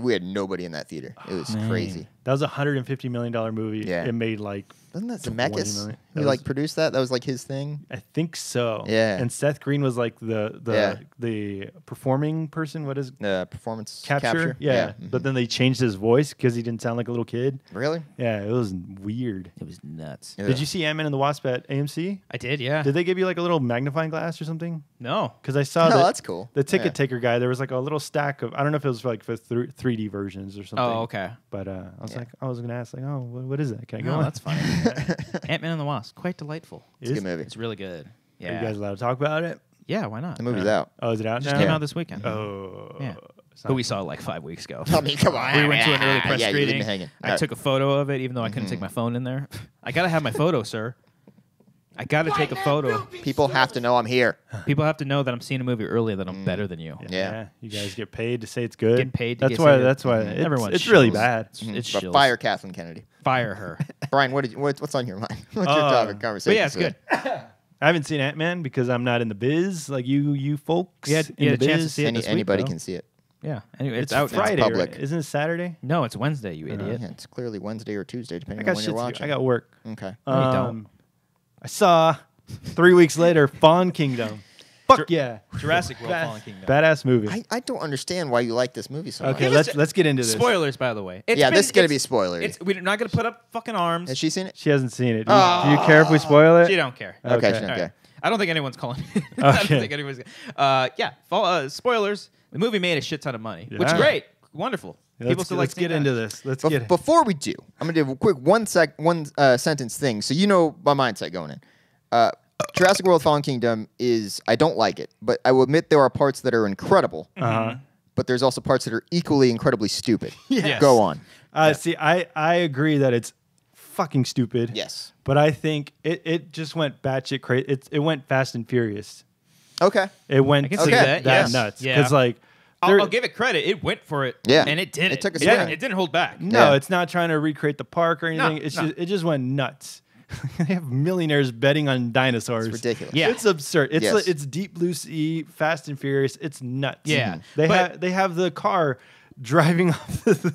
we had nobody in that theater. It was crazy. That was a $150 million movie. Yeah. It made like Wasn't that 20 Zemeckis million. who like produced that? That was like his thing. I think so. Yeah. And Seth Green was like the performing person. What is Performance capture? capture. Yeah. But then they changed his voice because he didn't sound like a little kid. Really? Yeah, it was weird. It was nuts. Yeah. Did you see Ant-Man and the Wasp at AMC? I did, yeah. Did they give you like a little magnifying glass or something? No. Because I saw Oh, that's cool. The ticket Yeah. taker guy, there was like a little stack of, I don't know if it was like for 3D versions or something. Oh, okay. But I was going to ask, like, oh, what is that? Can I go No, on? that's fine. Ant-Man and the Wasp, quite delightful. It's a good movie. It's really good. Are you Yeah. guys allowed to talk about it? Yeah, why not? The movie's out. Oh, is it out Just now? came Yeah. out this weekend. Oh. Yeah. It's But not- we saw it like 5 weeks ago. I mean, come on. We went to an early press yeah, you leave me screening. hanging. I took a photo of it, even though I couldn't take my phone in there. I gotta have my photo, sir. I gotta take a photo. People have to know I'm here. People have to know that I'm seeing a movie early, that I'm better than you. Yeah. You guys get paid to say it's good. Get paid to That's get why. say That's why. it. It's, Everyone it's really shills. bad. It's But shills. fire Kathleen Kennedy. Fire her. Brian, what's on your mind? What's your topic conversation? But yeah, it's good. I haven't seen Ant-Man because I'm not in the biz like you folks. You had in a the chance to biz. see it this week, Anybody though. can see it. Yeah. Anyway, It's out now. Friday, public. right? Isn't it Saturday? No, it's Wednesday, you idiot. Yeah, it's clearly Wednesday or Tuesday, I depending got on when shit you're to do. watching. I got work. Okay. No, you don't. I saw 3 weeks later Fawn Kingdom. Fuck yeah, Jurassic World Fallen Kingdom. badass movie. I don't understand why you like this movie so much. Okay, Give us let's get into this. Spoilers, by the way. Yeah, this is gonna be spoilery. We're not gonna put up fucking arms. Has she seen it? She hasn't seen it. Do you care if we spoil it? She don't care. Okay, Okay. she don't All care. right. I don't think anyone's calling. I don't Okay. think anyone's. Spoilers. The movie made a shit ton of money, which is Yeah. great, wonderful. People still Let's like get seeing into that. this. Let's Bef- get. Before we do, I'm gonna do a quick one sentence thing, so you know my mindset going in. Jurassic World: Fallen Kingdom is I don't like it, but I will admit there are parts that are incredible. But there's also parts that are equally incredibly stupid. Yes. Go on. See, I agree that it's fucking stupid. Yes. But I think it just went batshit crazy. It went Fast and Furious. Okay. It went I can see that, that, yes. nuts. Yeah. Because like, I'll give it credit. It went for it. Yeah. And it did. It took a didn't- swing. It didn't hold back. no, Yeah. it's not trying to recreate the park or anything. No. It just went nuts. They have millionaires betting on dinosaurs. It's ridiculous. Yeah. It's absurd. It's Yes. it's Deep Blue Sea, Fast and Furious. It's nuts. Yeah. They have the car driving off the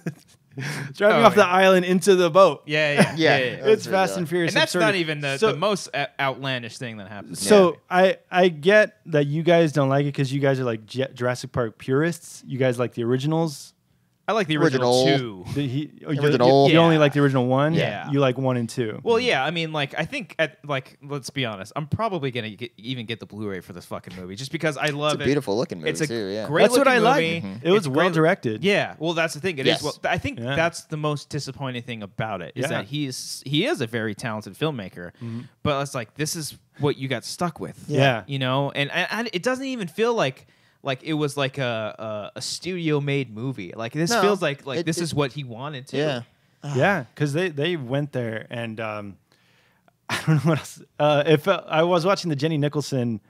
Oh, off the yeah. island into the boat. Yeah. Yeah. It's Fast and Furious. And that's absurd. not even the So- most outlandish thing that happens. So I get that you guys don't like it because you guys are like Jurassic Park purists. You guys like the originals. I like the original Original. two. You Yeah. only like the original one. Yeah. You like 1 and 2. Well, yeah, I mean, like, I think, let's be honest, I'm probably gonna even get the Blu-ray for this fucking movie just because I love It's a it. beautiful looking movie It's a too. Yeah. great That's what I looking like. movie. It was It's well great- directed. Yeah, well, that's the thing. It is. Yes. Well, I think Yeah. that's the most disappointing thing about it is Yeah. that he is a very talented filmmaker, but it's like this is what you got stuck with. Yeah. you know, and it doesn't even feel like it was like a studio made movie. Like this No. feels like this It- is what he wanted to. Yeah. Yeah, because they went there and I don't know what else. I was watching the Jenny Nicholson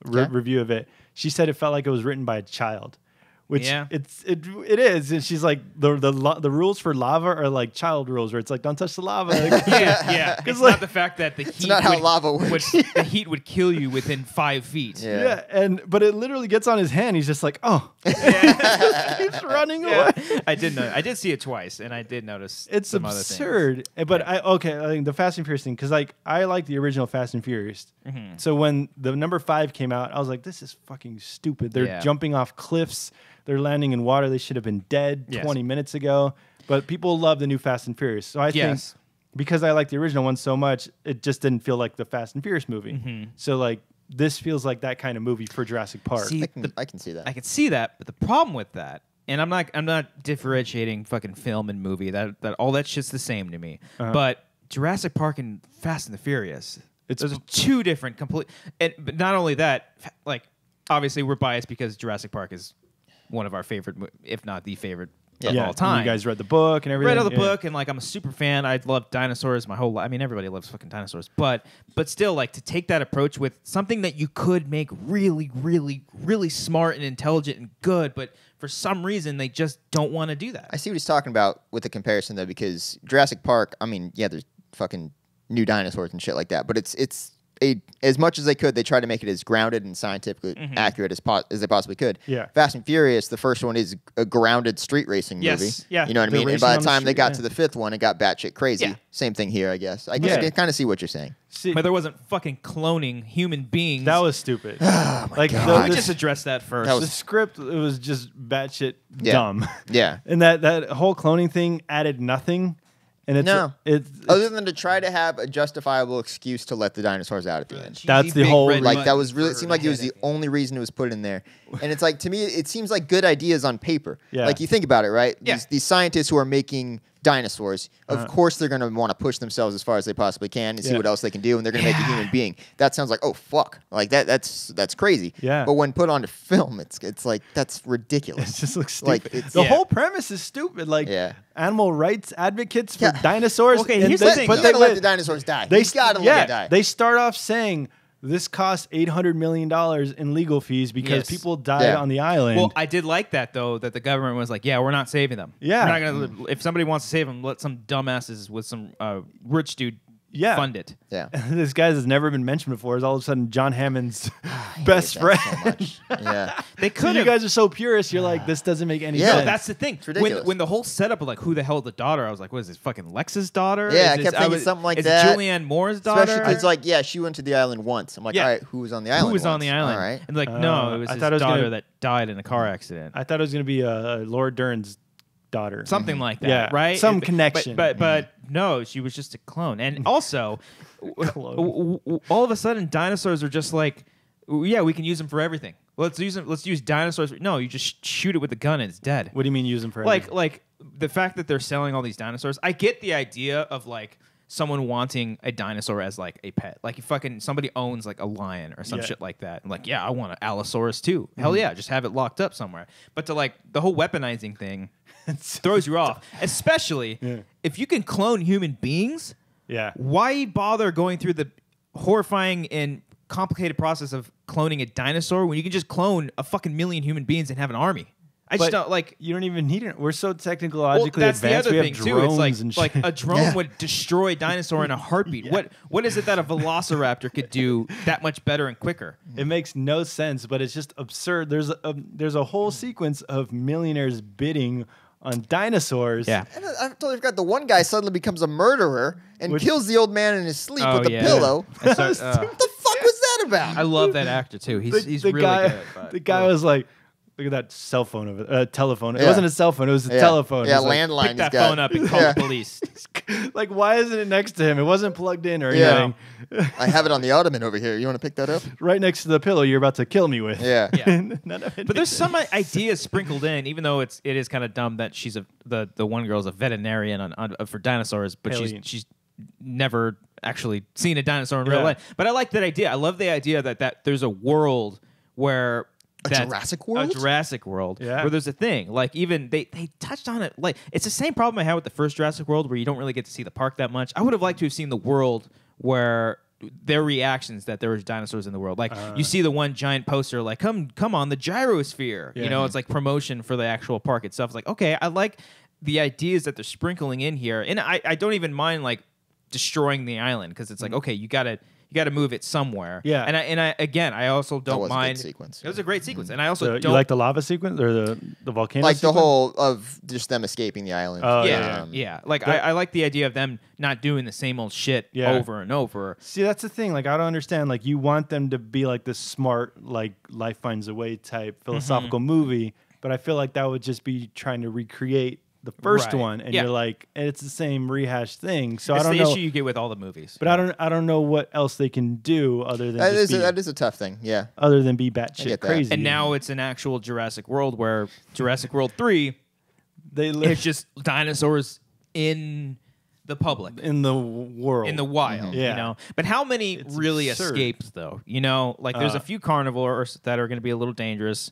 review of it. She said it felt like it was written by a child, which Yeah. it is. And she's like the rules for lava are like child rules, where it's like don't touch the lava. yeah. It's like- not the fact that the heat not how would, lava works. the heat would kill you within 5 feet. Yeah. but it literally gets on his hand. He's just like, oh, just keeps running away. I did know. I did see it twice, and I did notice It's some other things. absurd. But I think the Fast and Furious thing, because like I like the original Fast and Furious. So when the number 5 came out, I was like, this is fucking stupid. They're Yeah. jumping off cliffs. They're landing in water. They should have been dead Yes. 20 minutes ago. But people love the new Fast and Furious. So I Yes. think because I like the original one so much, it just didn't feel like the Fast and Furious movie. So like this feels like that kind of movie for Jurassic Park. See, I can see that. I can see that, but the problem with that, and I'm not differentiating fucking film and movie. That all that shit's the same to me. But Jurassic Park and Fast and the Furious, those are two different complete. But not only that, like obviously we're biased because Jurassic Park is one of our favorite, if not the favorite of all and time. you guys read the book and everything. Read all the Yeah. book, and like I'm a super fan. I love dinosaurs my whole life. I mean, everybody loves fucking dinosaurs, but still, like to take that approach with something that you could make really, really, really smart and intelligent and good, but for some reason they just don't want to do that. I see what he's talking about with the comparison though, because Jurassic Park. I mean, yeah, there's fucking new dinosaurs and shit like that, but it's as much as they could, they tried to make it as grounded and scientifically accurate as they possibly could. Yeah. Fast and Furious, the first one is a grounded street racing movie. Yeah. You know what I They're mean? And racing by on the the time they street, got yeah. to the fifth one, it got batshit crazy. Yeah. Same thing here, I guess. I Yeah. can kind of see what you're saying. See, But there wasn't fucking cloning human beings. that was stupid. God. we just addressed that first. That the script, it was just batshit Yeah. dumb. Yeah. And that whole cloning thing added nothing. And it's Other than to try to have a justifiable excuse to let the dinosaurs out at the end. That's the whole- Like that was really, it seemed like it was the only reason it was put in there. And it's like, to me, it seems like good ideas on paper. Yeah. Like you think about it, right? Yeah. These scientists who are making dinosaurs, of course they're going to want to push themselves as far as they possibly can and see what else they can do, and they're going to make a human being. That sounds like, oh fuck, like that's crazy. Yeah. But when put onto film, it's like that's ridiculous. It just looks stupid. Like, it's- the Yeah. whole premise is stupid. Like animal rights advocates for Yeah. dinosaurs. Okay, and here's they- the thing, But though. they let the dinosaurs die. They gotta let them die. They start off saying this cost $800 million in legal fees because Yes. people died Yeah. on the island. Well, I did like that though, that the government was like, "Yeah, we're not saving them. Yeah. we're not gonna. If somebody wants to save them, let some dumbasses with some rich dude fund it." Yeah. This guy has never been mentioned before is all of a sudden John Hammond's best Hate friend. that so much. Yeah. They So could you have. guys are so purists. You're like, this doesn't make any Yeah. sense. No, that's the thing. ridiculous. When the whole setup of like who the hell is the daughter, I was like, what is this fucking Lex's daughter? Yeah, Is I this- kept thinking was- something like is that. it Julianne Moore's daughter? Especially 'cause it's like, yeah, she went to the island once. I'm like, Yeah. all right, who was on the island? who was on once? the island? All right. And like, no, it was I his thought it was daughter gonna- that died in a car accident. I thought it was going to be Laura Dern's daughter. Something like that, Yeah, right? some connection. But no, she was just a clone. And also, all of a sudden, dinosaurs are just like, yeah, we can use them for everything. Let's use dinosaurs. No, you just shoot it with a gun and it's dead. What do you mean use them for Like the fact that they're selling all these dinosaurs. I get the idea of like someone wanting a dinosaur as like a pet. Like somebody owns like a lion or some Yeah. shit like that. And like, yeah, I want an Allosaurus too. Hell yeah, just have it locked up somewhere. But to like the whole weaponizing thing throws you off. Especially if you can clone human beings, Yeah. why bother going through the horrifying and complicated process of cloning a dinosaur when you can just clone a fucking million human beings and have an army? I just But don't like. You don't even need it. We're so Well, technologically that's the advanced. other We thing have too. drones It's and like shit. a drone Yeah. would destroy a dinosaur in a heartbeat. What is it that a velociraptor could do that much better and quicker? It makes no sense, but it's just absurd. There's a whole sequence of millionaires bidding on dinosaurs. Yeah. And I totally forgot the one guy suddenly becomes a murderer and kills the old man in his sleep Oh, with a yeah. pillow. And so, What the fuck was that about? I love that actor too. He's the really guy, good. But, the guy was like, "Look at that cell phone of it, telephone. It Yeah. wasn't a cell phone. It was a Yeah. telephone. Yeah, It was like, landline. pick he's that got. phone up and call Yeah. the police. like, why isn't it next to him? It wasn't plugged in or Yeah. anything. I have it on the ottoman over here. You want to pick that up? Right next to the pillow you're about to kill me with. Yeah. Yeah. None of it But there's makes some ideas sprinkled in, even though it is kind of dumb that she's the one girl's a veterinarian for dinosaurs, but Alien. she's never actually seen a dinosaur in real Yeah. life. But I like that idea. I love the idea that there's a world where Jurassic World? a Jurassic World, Yeah. where there's a thing like even they touched on it. Like it's the same problem I had with the first Jurassic World, where you don't really get to see the park that much. I would have liked to have seen the world where their reactions that there was dinosaurs in the world. Like you see the one giant poster, like come on the gyrosphere. Yeah. You know, it's like promotion for the actual park itself. It's like, okay, I like the ideas that they're sprinkling in here, and I don't even mind like destroying the island because it's like, okay, you gotta move it somewhere. Yeah. And I again, I also don't was a good mind. sequence. It was a great sequence, and I also You don't like the lava sequence or the volcano? Like the sequence? whole of just them escaping the island. Oh, yeah, yeah. yeah. Like I like the idea of them not doing the same old shit Yeah. over and over. See, that's the thing. Like, I don't understand. Like, you want them to be like this smart, like life finds a way type philosophical movie, but I feel like that would just be trying to recreate the first Right. one, and Yeah. you're like, and it's the same rehashed thing. So It's I don't the know. issue you get with all the movies. But I don't know what else they can do other than That just is a tough thing. Yeah. other than be get batshit that. crazy. And now it's an actual Jurassic World where Jurassic World 3, they it's live just dinosaurs in the public. in the world. In the wild, Yeah. you know. But how many It's really absurd. escapes, though? You know, like there's a few carnivores that are going to be a little dangerous.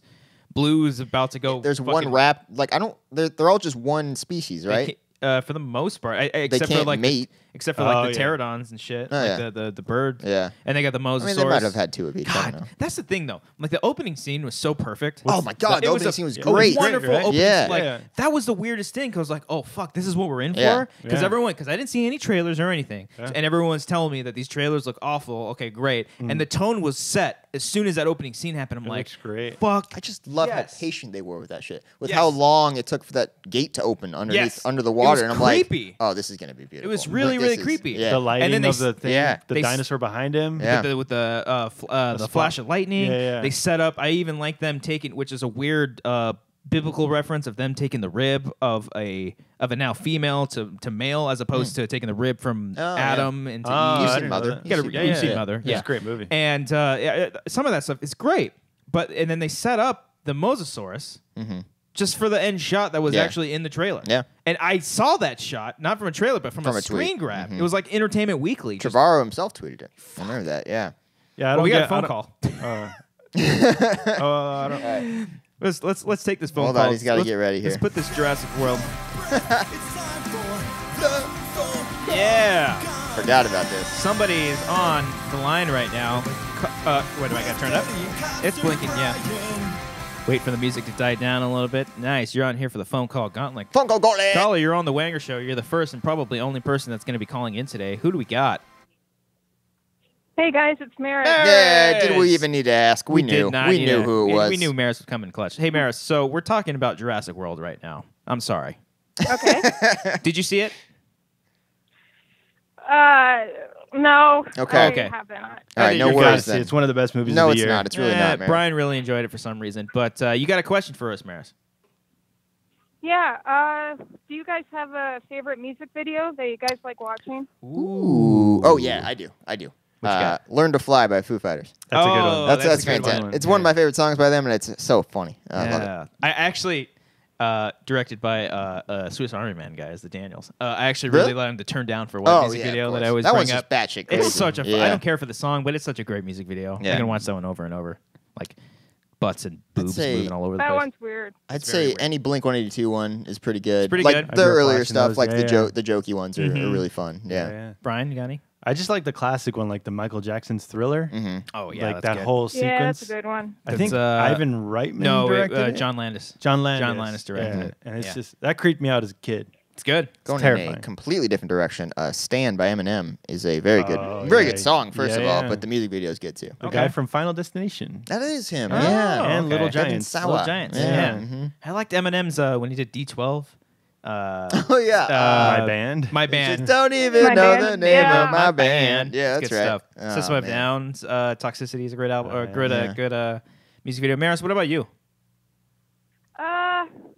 Blue's about to go. There's one fucking- rap. Like I don't. They're all just one species, right? For the most part, except can't for like mate. except for like Oh, the yeah. pterodons and shit, Oh, like yeah. the bird. Yeah. And they got the mosasaurus. I mean, they might have had two of each. I don't God, know. that's the thing though. Like the opening scene was so perfect. Oh my God, the It opening a- scene was it a great. wonderful Great, right? opening. Yeah. Like Yeah. that was the weirdest thing. Cause I was like, oh fuck, this is what we're in Yeah. for. Because Yeah. because I didn't see any trailers or anything, Yeah. and everyone's telling me that these trailers look awful. Okay, great. And the tone was set as soon as that opening scene happened. I'm It like, looks great. fuck. I just love Yes. how patient they were with that shit. With Yes. how long it took for that gate to open underneath Yes. under the It water, was and I'm creepy. like, oh, this is gonna be beautiful. It was really, Like, really this is- creepy. Yeah. The lighting then they of the thing, yeah. the they s- dinosaur behind him. Yeah. with the flash of lightning. Yeah, yeah. They set up. I even like them taking, which is a weird biblical reference of them taking the rib of a now female to male, as opposed to taking the rib from Oh, Adam into Oh, Eve. You've I seen didn't know Mother. that. You gotta- You've you've seen seen Mother. Mother. It's Yeah, a great movie. And some of that stuff is great, and then they set up the mosasaurus. Just for the end shot that was Yeah. actually in the trailer. Yeah. And I saw that shot, not from a trailer, but from a From a tweet. screen grab. It was like Entertainment Weekly. Just- Trevorrow himself tweeted it. I remember that. Yeah. Yeah, I well, don't we got get a phone I don't- call. I don't. Let's take this phone Hold call. on, he's got to Let's- get ready here. Let's put this Jurassic World. Yeah. Forgot about this. Somebody is on the line right now. What do I got turned up? It's blinking, yeah. Wait for the music to die down a little bit. Nice. You're on here for the phone call gauntlet. Phone call gauntlet. Caller, you're on the Wanger Show. You're the first and probably only person that's going to be calling in today. Who do we got? Hey guys, it's Maris. Yeah, did we even need to ask? We knew. did not We need knew to- who it was. We knew Maris would come in clutch. Hey, Maris, so we're talking about Jurassic World right now. I'm sorry. Okay. Did you see it? No. Okay. I Okay. haven't. All right, no You're worries good. It's, then. it's one of the best movies No, of the it's year. not. It's really not, man. Brian really enjoyed it for some reason. But you got a question for us, Maris. Yeah. Do you guys have a favorite music video that you guys like watching? Ooh. Oh yeah, I do. you got? Learn to Fly by Foo Fighters. That's a good Oh, one. That's that's a good fantastic. one. It's one of my favorite songs by them, and it's so funny. I love it. Yeah. I actually directed by Swiss Army Man guys, the Daniels. I actually really Really? let him to turn down for one music yeah, video of that course. I always that bring one's up. just batshit crazy. It's such a. Yeah. I don't care for the song, but it's such a great music video. Yeah. I can watch that one over and over, like butts and boobs say- moving all over the That place. one's weird. I'd It's very say weird. any Blink 182 one is pretty good. pretty like good. the I grew up earlier watching stuff, those, like yeah. the jokey ones are really fun. Yeah. Yeah. Brian, you got any? I just like the classic one, like the Michael Jackson's Thriller. Oh like that's that good. whole Yeah, that's sequence. a good one. I think That's, Ivan Reitman No, directed it. John Landis. John Landis. John Landis directed Yeah. it. And it's Yeah. just that creeped me out as a kid. It's good. Going in terrifying. a completely different direction. "Stand" by Eminem is a very good, Oh, very yeah. good song. First Yeah, of all, yeah. but the music video is good too. The Okay. guy from Final Destination. That is him. Oh, yeah, And Little okay. Kevin Giants. Sawa. Little Giants. Yeah. Yeah. Mhm. I liked Eminem's when he did D12. Oh yeah. My band. My band. Just don't even My know band? the name Yeah. of my band. Yeah, It's that's good right. stuff. System Oh, of man. Downs, Toxicity is a great album, or yeah. good, Yeah. good music video. Maris, what about you?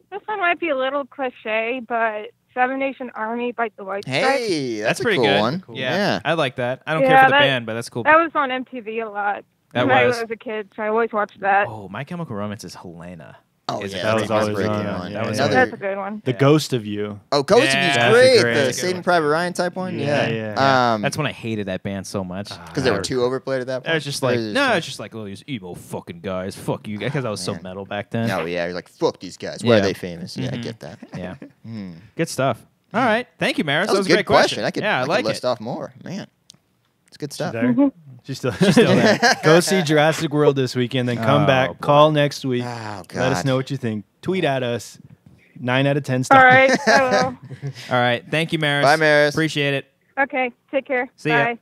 This one might be a little cliche, but Seven Nation Army by the White Stripes. Hey, that's a pretty cool good. one. Yeah, I like that. I don't care Yeah, for the that- band, but that's cool. That was on MTV a lot. That when was. I was a kid, so I always watched that. Oh, My Chemical Romance is Helena. Oh Is it- yeah, That that's was a always heartbreaking on. one. Yeah, yeah. Another- That's a good one. The Ghost of You. Oh, Ghost Yeah, of You's that's great. great. The That's a Saving good Private Ryan type one. Yeah, Yeah. yeah. That's when I hated that band so much. because they were too overplayed at that point. I was just Or like, is it no, it's just like, oh, these emo fucking guys. Fuck you guys. Because I was so man. metal back then. Oh yeah, you're like fuck these guys. Why Yeah. are they famous? Yeah, I Mhm. get that. Yeah. Good stuff. All right. Thank you, Maris. That was a a great good question. I could, yeah, I could like list it. off more. Man, it's good stuff. There. She's still there. Go see Jurassic World this weekend, then come Oh, back. boy. Call next week. Oh, Let us God. know what you think. Tweet at us. 9 out of 10 stars. All right. I will. All right. Thank you, Maris. Bye, Maris. Appreciate it. Okay. Take care. See ya. Bye.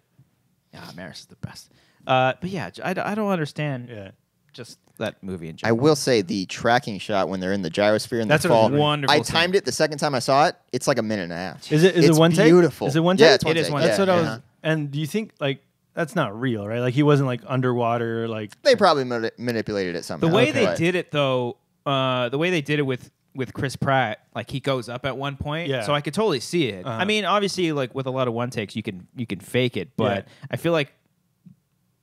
Yeah, Maris is the best. But yeah, I don't understand Yeah. just that movie in I general. will say the tracking shot when they're in the gyrosphere and That's the a fall. wonderful I scene. timed it the second time I saw it. It's like a minute and a half. Is it It's one take? beautiful. Is it one Yeah, take? it's one It is take. one Yeah, That's what I was. yeah. And do you think like that's not real, right? Like he wasn't like underwater, like They probably manipulated it somehow. The way Okay. they did it, though, the way they did it with Chris Pratt, like he goes up at one point, Yeah. so I could totally see it. Uh-huh. I mean, obviously, like with a lot of one takes, you can fake it, but Yeah. I feel like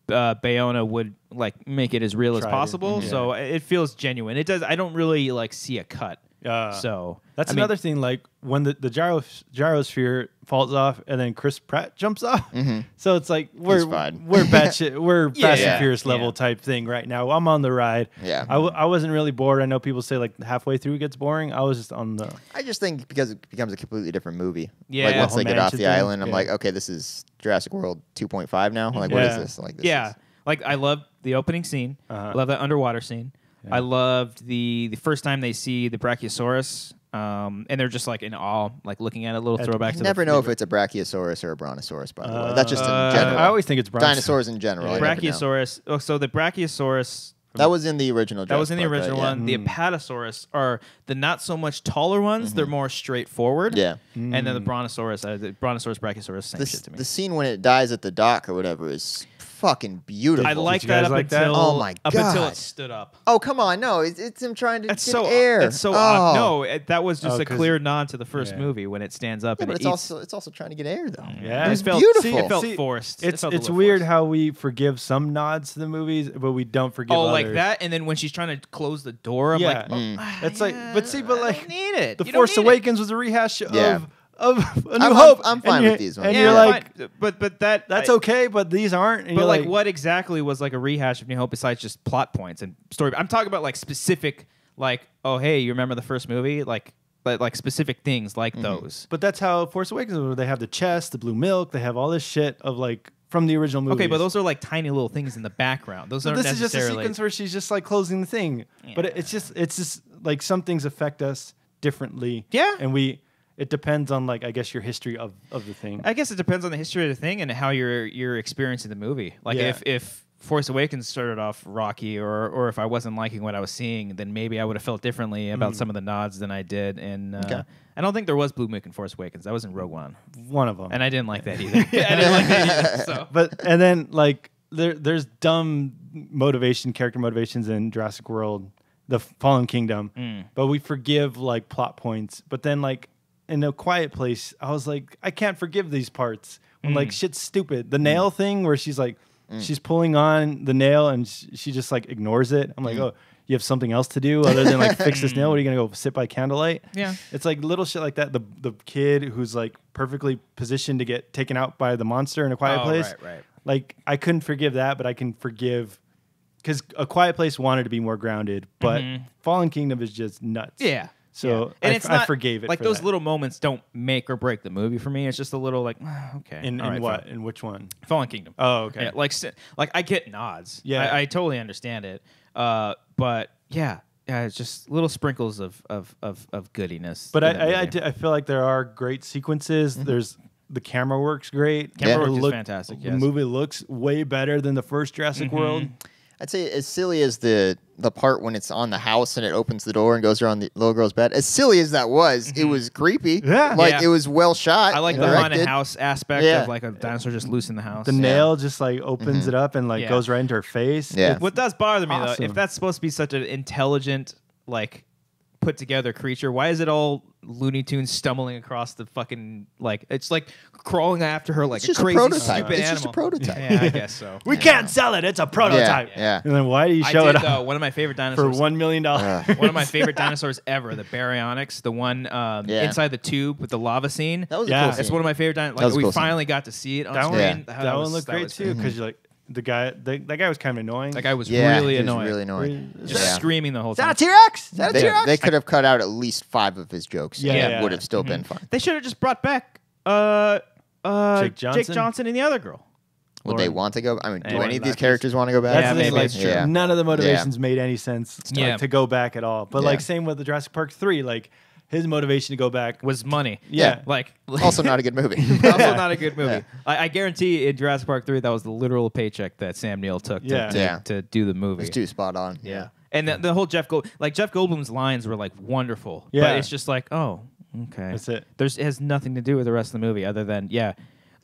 Bayona would like make it as real as Tried it. possible, Yeah. so it feels genuine. It does. I don't really like see a cut So that's I mean, another thing. Like when the gyrosphere falls off, and then Chris Pratt jumps off. So it's like we're batshit, we're Fast and Furious level type thing right now. I'm on the ride. Yeah. I wasn't really bored. I know people say like halfway through it gets boring. I was just on the. I just think because it becomes a completely different movie. Yeah. Like once The they whole get off the mansion thing. island, I'm like, okay, this is Jurassic World 2.5 now. Like, what is this? Like, this is, like I love the opening scene. I love that underwater scene. I loved the first time they see the Brachiosaurus. And they're just like in awe, like looking at it. A little throwback. I to never the know if it's a Brachiosaurus or a Brontosaurus. By the way, that's just in general. I always think it's dinosaurs in general. I never know. Brachiosaurus. Oh, so the Brachiosaurus. That was in the original. That was in the Jurassic original Park, one. The Apatosaurus are the not so much taller ones. They're more straightforward. Yeah. And then the Brontosaurus, Brachiosaurus, same shit to me. The scene when it dies at the dock or whatever is fucking beautiful. I like you that guys up like that? until Oh my up until God. it stood up. Oh come on, no! It's him trying to That's get so air. It's so odd. No, that was just a 'cause- clear nod to the first movie when it stands up Yeah, and but it it's eats. also trying to get air though. Yeah. It was It felt, beautiful. It felt See, forced. It It's felt a it's little weird forced. how we forgive some nods to the movies, but we don't forgive Oh, others. like that, and then when she's trying to close the door, I'm Yeah. like, It's like, but see, but I like don't need it. The You don't Force need it. Awakens was a rehash Yeah. of A New I'm- Hope. I'm fine And with you- these ones. And Yeah, you're like, fine. but that's okay, but these aren't. And But you're like, what exactly was like a rehash of New Hope besides just plot points and story? I'm talking about like specific, like, oh hey, you remember the first movie? Like specific things like those. But that's how Force Awakens was. They have the chest, the blue milk. They have all this shit of like from the original movie. Okay, but those are like tiny little things in the background. Those aren't This is just a necessarily. sequence where she's just like closing the thing. But it's just like some things affect us differently. Yeah. And it depends on like I guess your history of the thing. I guess it depends on the history of the thing and how you're experiencing the movie. Like Yeah. if Force Awakens started off rocky, or if I wasn't liking what I was seeing, then maybe I would have felt differently about some of the nods than I did. And I don't think there was blue milk in Force Awakens. That was in Rogue One, One of them. and I didn't like that either. I didn't like that either. So. But and then like there's dumb character motivations in Jurassic World, the Fallen Kingdom, but we forgive like plot points. But then like in A Quiet Place, I was like, I can't forgive these parts when like shit's stupid. The nail thing where she's like, she's pulling on the nail and she just like ignores it. I'm like, oh, you have something else to do other than like fix this nail? What are you gonna go sit by candlelight? Yeah. It's like little shit like that. The kid who's like perfectly positioned to get taken out by the monster in A Quiet Place. Right. Like I couldn't forgive that, but I can forgive because A Quiet Place wanted to be more grounded, but Fallen Kingdom is just nuts. Yeah. So And I forgave it. Like for those that. little moments don't make or break the movie for me. It's just a little like okay. In all right, what? fine. In which one? Fallen Kingdom. Oh, okay. Yeah, like I get nods. Yeah. I totally understand it. But yeah, it's just little sprinkles of goodiness. But in the I movie. I feel like there are great sequences. There's the camera work's great. Camera It work is fantastic, The yes. movie looks way better than the first Jurassic World. I'd say as silly as the part when it's on the house and it opens the door and goes around the little girl's bed, as silly as that was, it was creepy. Yeah. Like Yeah. it was well shot. I like and the haunted directed. house aspect Yeah. of like a dinosaur just loose in the house. The nail just like opens it up and like Yeah. goes right into her face. Yeah. What does bother me though, awesome. if that's supposed to be such an intelligent, like put together creature, why is it all Looney Tunes stumbling across the fucking like it's like crawling after her like It's a just a crazy prototype. stupid It's animal. just a prototype. Yeah, I guess so. We can't sell it. It's a prototype. Yeah. And then why do you I show did it though. off One of my favorite for dinosaurs. $1 million? One of my favorite dinosaurs ever, the Baryonyx, the one Yeah. inside the tube with the lava scene. That was Yeah. a cool That's scene. one of my favorite dinosaurs. That was Like a we cool scene. finally got to see it on That one, screen. that one looked great too because like that guy was kind of annoying. That guy was Yeah, really he was annoying. really annoying. Just Yeah. screaming the whole Is that time. a T-Rex? Is that a They, T-Rex? they could have cut out at least 5 of his jokes. Yeah, and yeah. it would have still been fun. They should have just brought back Jake Jake Johnson? Johnson and the other girl. Would they want to go? I mean, do Lauren any of these Lapkus. characters want to go back? That's Yeah, the thing, maybe. like, Yeah. none of the motivations made any sense Yeah. to go back at all. But Yeah. like same with the Jurassic Park 3, like his motivation to go back Was money. Yeah. Like Also not a good movie. also not a good movie. Yeah. I guarantee in Jurassic Park 3 that was the literal paycheck that Sam Neill took Yeah. to do the movie. It's too spot on. Yeah. And the whole Jeff Goldblum's lines were like wonderful. Yeah. But it's just like, oh, okay. That's it. It has nothing to do with the rest of the movie other than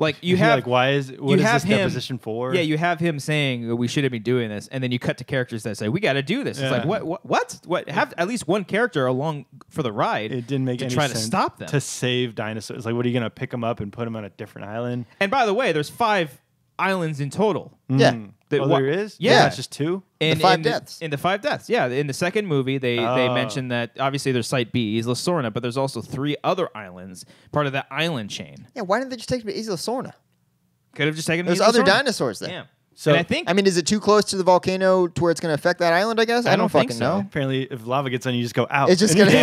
like you You're have like, what is have this him- deposition for? Yeah, you have him saying we shouldn't be doing this, and then you cut to characters that say we got to do this. It's Yeah. like what? Have at least one character along for the ride. It didn't make to any try sense to stop them. to save dinosaurs. Like, what are you gonna pick them up and put them on a different island? And by the way, there's 5 islands in total. Yeah. There is? Yeah. It's just 2? The 5 deaths. In the 5 deaths, yeah. In the second movie, they mentioned that obviously there's Site B, Isla Sorna, but there's also 3 other islands, part of that island chain. Yeah, why didn't they just take me to Isla Sorna? Could have just taken There's Isla other Sorna. dinosaurs there. Yeah. So And I think I mean, is it too close to the volcano to where it's going to affect that island, I guess? I don't think fucking so. know. apparently, if lava gets on you, just go out. It's just going to...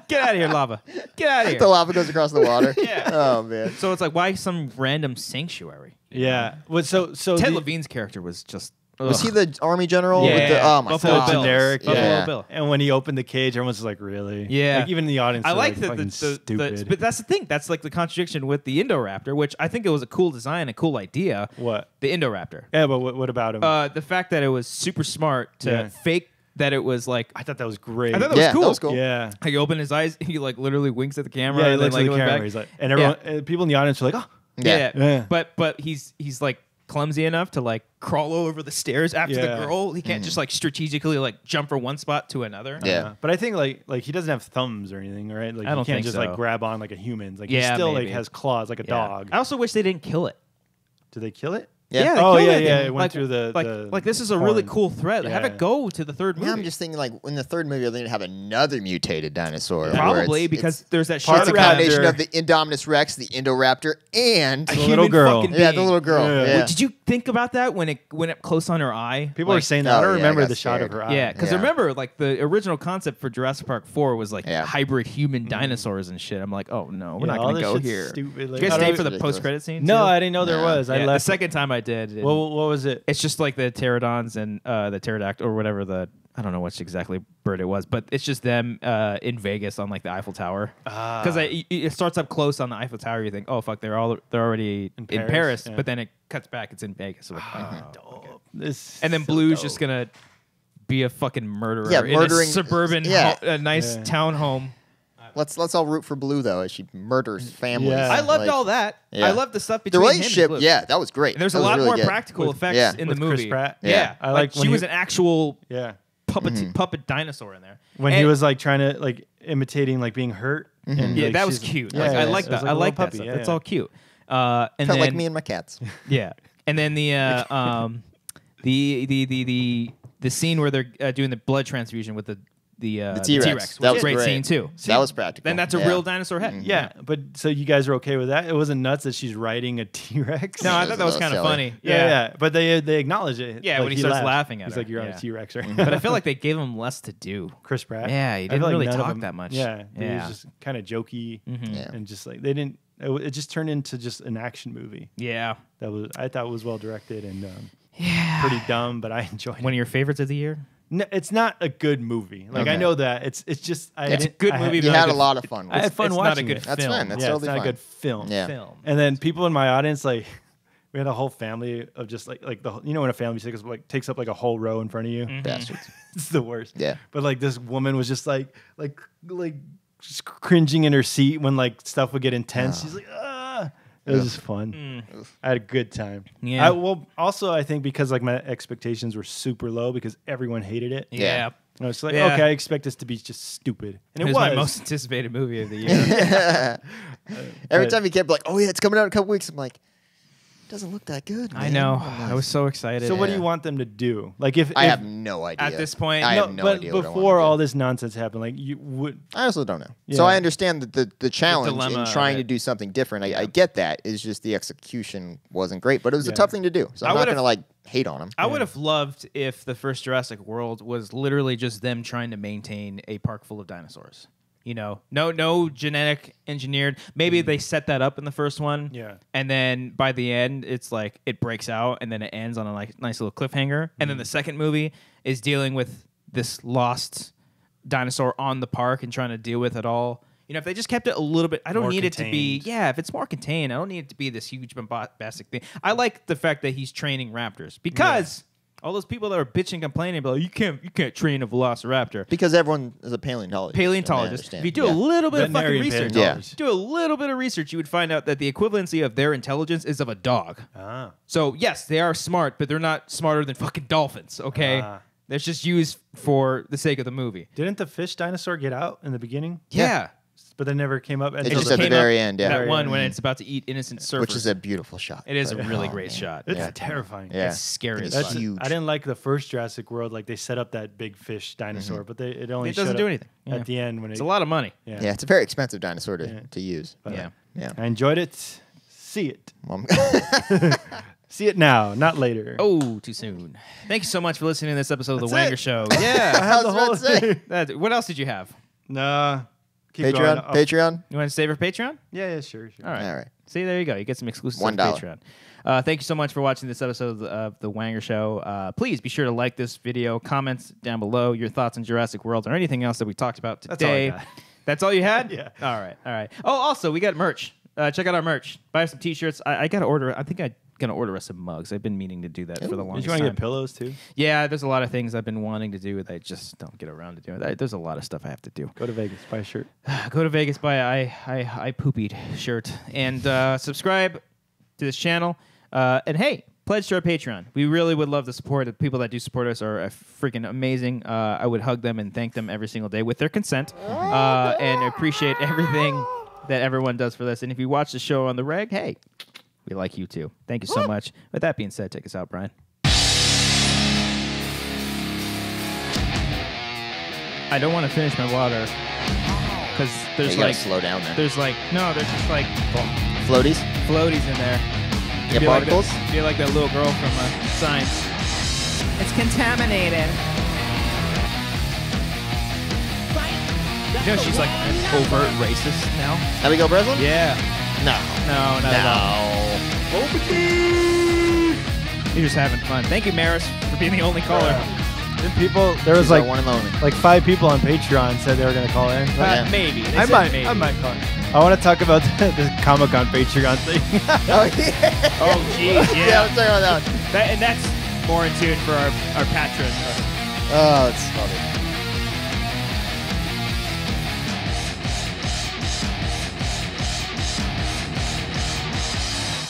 get out of here, lava. Get out of here. The lava goes across the water. Yeah. Oh, man. So it's like, why some random sanctuary? Yeah. Well, so Ted Levine's character was just. Was he the army general? Yeah. With the, oh, my Buffalo God. Bill. generic? Buffalo Yeah. Bill. And when he opened the cage, everyone's just like, really? Yeah. Like, even in the audience, I they're like like that fucking stupid. but that's the thing. That's like the contradiction with the Indoraptor, which I think it was a cool design, a cool idea. What? The Indoraptor. Yeah, but what about him? The fact that it was super smart to fake that it was like. I thought that was great. I thought that was cool. That was cool. Yeah. He opened his eyes. He like literally winks at the camera. Yeah, he and looks then, at the like, camera. back. He's like, and everyone, people in the audience are like, oh. Yeah. Yeah. But he's like clumsy enough to like crawl over the stairs after Yeah. the girl. He can't just like strategically like jump from one spot to another. Yeah. But I think like he doesn't have thumbs or anything, right? Like I don't he can't think just so. like grab on like a human. Like he Yeah, still maybe. like has claws like a Yeah. dog. I also wish they didn't kill it. Did they kill it? Yeah. they Oh, killed yeah, it. yeah, it went Like- through the like this is a really horn. cool threat. Have Yeah. it go to the third movie. Yeah, I'm just thinking, like, in the third movie, they're going to have another mutated dinosaur. where Probably it's- because it's, there's that It's a shot. combination Raptor. of the Indominus Rex, the Indoraptor, and... The human little girl. fucking Yeah, being. the little girl. Yeah. Yeah. Did you think about that when it went up close on her eye? People Like, are saying that. I Oh, don't yeah, I remember got the shot of scared. her eye. Yeah, because Yeah. remember, like the original concept for Jurassic Park 4 was like Yeah. hybrid human dinosaurs and shit. I'm like, oh no, we're Yeah, not all gonna this go shit's here. stupid. Like, Did you I guys stay don't- for the Ridiculous. post-credit scene? No, too? I didn't know there No. was. I Yeah, the left. second time I did. and What was it? it's just like the pterodons and the pterodactyl or whatever I don't know which exactly bird it was, but it's just them in Vegas on like the Eiffel Tower. Because it starts up close on the Eiffel Tower. You think, oh fuck, they're already in Paris, Paris, yeah. but then it cuts back. It's in Vegas. So like, Dope. This and then so Blue's dope. just gonna be a fucking murderer Yeah, in a murdering- suburban, yeah. a nice Yeah. townhome. Let's all root for Blue, though, as she murders families. Yeah. I loved Like, all that. yeah. I loved the stuff The between him and relationship, Blue. yeah, that was great. And there's That a was lot really more good. practical With- effects yeah. in the With Chris movie. Pratt? Yeah, Yeah. I like when she he- was an actual Yeah. puppet dinosaur in there. When And- he was like trying to like imitating like being hurt. And, yeah, like, that was she's- cute. Yeah, Like, yeah, I yeah. like It was that. like I a like little that puppy, stuff. yeah, That's yeah. all cute. And Felt then like me and my cats. yeah, and then the scene where they're doing the blood transfusion with the T-Rex. T-Rex, That which is was a great great. scene too. That was practical. Then that's a Yeah. real dinosaur head. Yeah, but so you guys are okay with that? It wasn't nuts that she's riding a T-Rex. No, I It thought was that was a kind of little funny. yeah. But they acknowledge it. Yeah, Like, when he starts laughs. laughing at He's her. like, "You're on Yeah. a T-Rex, right?" But I feel like they gave him less to do. Chris Pratt. Yeah, he I didn't feel like really none of talk them- that much. Yeah, he Yeah. was just kind of jokey Yeah. and just like they didn't. It just turned into just an action movie Yeah. I thought was well directed and Yeah. pretty dumb, but I enjoyed One it. of your favorites of the year? No, it's not a good movie. Like I Okay. know that it's just I It's a didn't- good I movie, You but had not a good- lot of fun. I had With fun it's watching not a good it. That's film. fine. That's yeah, totally it's not fine. a good film. Yeah. Film. And then people in my audience, like, we had a whole family of just like the when a family takes up like a whole row in front of you, Bastards. it's the worst. Yeah. But like this woman was just like just cringing in her seat when like stuff would get intense. She's like, ah. It was just fun. I had a good time. Yeah. Also, I think because like my expectations were super low because everyone hated it. Yeah. And I was like, Yeah. okay, I expect this to be just stupid, and It was my most anticipated movie of the year. Every But- time he kept like, "Oh yeah, it's coming out in a couple weeks," I'm like, "It doesn't look that good." I man." know. I'm I like, was so excited. So what do you want them to do? Like if I if- have no idea. At this point- I No, have no but idea. what I want before to do. all this nonsense happened, like you would. I also don't know. Yeah. So I understand that the challenge dilemma in of trying it. to do something different. I get that. It's just the execution wasn't great, but it was a Yeah. tough thing to do. So I I'm not would've- going to like hate on him. I would have loved if the first Jurassic World was literally just them trying to maintain a park full of dinosaurs. You know, no genetic engineered. Maybe they set that up in the first one. Yeah. And then by the end, it's like it breaks out and then it ends on a nice little cliffhanger. And then the second movie is dealing with this lost dinosaur on the park and trying to deal with it all. You know, if they just kept it a little bit, I don't More need it to be. contained. Yeah, if it's more contained, I don't need it to be this huge bombastic thing. I like the fact that he's training raptors because all those people that are bitching, complaining about you can't train a velociraptor. Because everyone is a paleontologist. and I Paleontologist. understand. If you do Yeah. a little bit of fucking Veterinarian research, paleontologist. do a little bit of research, you would find out that the equivalency of their intelligence is of a dog. Ah. So yes, they are smart, but they're not smarter than fucking dolphins. Okay, that's just used for the sake of the movie. Didn't the fish dinosaur get out in the beginning? Yeah. but they never came up. It's until just the- at the came very up, end, yeah. That Very one end. when it's about to eat innocent surfers. Which is a beautiful shot. It is a really Oh, great man. shot. It's Yeah. terrifying. Yeah. It's scary It's as fuck. huge. I didn't like the first Jurassic World. Like they set up that big fish dinosaur, but it only It doesn't showed do up anything. Yeah. at the end when It's it. a lot of money. Yeah. Yeah, it's a very expensive dinosaur to, Yeah. to use. But, Yeah. Yeah. I enjoyed it. See it. Well, See it now, not later. Oh, too soon. Thank you so much for listening to this episode of The That's Wanger it. Show. I Yeah. had the was about whole to say. thing. What else did you have? Nah. Keep Patreon? going. Oh, Patreon? You want to save for Patreon? Yeah, sure. All right. All right. See, there you go. You get some exclusive on $1. Patreon. Thank you so much for watching this episode of The Wanger Show. Please be sure to like this video, comments down below, your thoughts on Jurassic World or anything else that we talked about That's all I today. got. That's all you had? Yeah. All right. Oh, also, we got merch. Check out our merch. Buy us some t-shirts. I got to order. I think I'm going to order us some mugs. I've been meaning to do that for the Did longest you want to time. get pillows too? Yeah, there's a lot of things I've been wanting to do that I just don't get around to doing. There's a lot of stuff I have to do. Go to Vegas, buy a shirt. Go to Vegas, buy I poopied shirt, and subscribe to this channel. And hey, pledge to our Patreon. We really would love the support. The people that do support us are freaking amazing. I would hug them and thank them every single day with their consent, and appreciate everything that everyone does for this. And if you watch the show on the reg, hey, we like you too. Thank you so much. With that being said, take us out, Brian. I don't want to finish my water because there's You gotta like slow down then. there's just like Floaties? floaties in there. Yeah, Feel like particles? feel like that little girl from Science. It's contaminated. You know she's like an overt racist now. Abigail Breslin? Yeah. No. No, not at all. You're just having fun. Thank you, Maris, for being the only caller. And people, there was She's our like one and only. 5 people on Patreon said they were going to call in. Yeah. Maybe. They I said might call in. I want to talk about the Comic-Con Patreon thing. Oh, yeah. Oh, jeez, Yeah, yeah. let's talk about that one. And that's more in tune for our patrons. Oh, it's funny.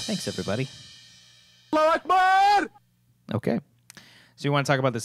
Thanks, everybody. Okay. So you want to talk about this?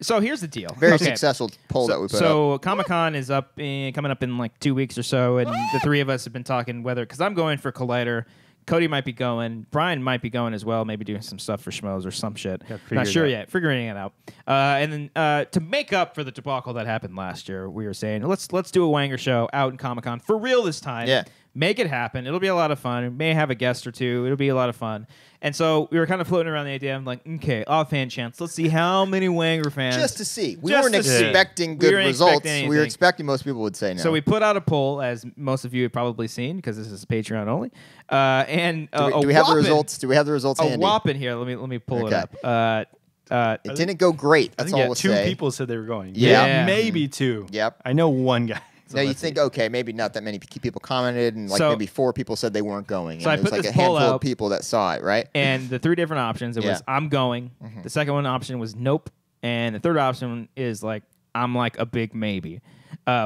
So here's the deal. Very Okay. successful poll that we put up. So Comic-Con is coming up in like 2 weeks or so, and the three of us have been talking whether, because I'm going for Collider, Cody might be going, Brian might be going as well, maybe doing some stuff for Schmoes or some shit. figure Not it sure out. yet, figuring it out. And then to make up for the debacle that happened last year, we were saying let's do a Wanger show out in Comic-Con for real this time. Yeah. Make it happen. It'll be a lot of fun. We may have a guest or two. It'll be a lot of fun. And so we were kind of floating around the idea. I'm like, okay, offhand chance. Let's see how many Wanger fans. Just to see. We Just weren't to see. expecting We good weren't results. expecting We were anything. expecting most people would say no. So we put out a poll, as most of you have probably seen, because this is Patreon only. And do we have the results? Do we have the results A handy? whopping here. Let me pull Okay. it up. It didn't go great. I That's think all yeah, we'll 2 say. people said they were going. Yeah. Maybe 2. Yep. I know 1 guy. Now you think, okay, maybe not that many people commented, and like So- maybe 4 people said they weren't going. So and I it was put like this a handful poll out. of people that saw it, right? And the 3 different options, it was Yeah. Mm-hmm. I'm going. The second one option was nope. And the third option is like I'm like a big maybe.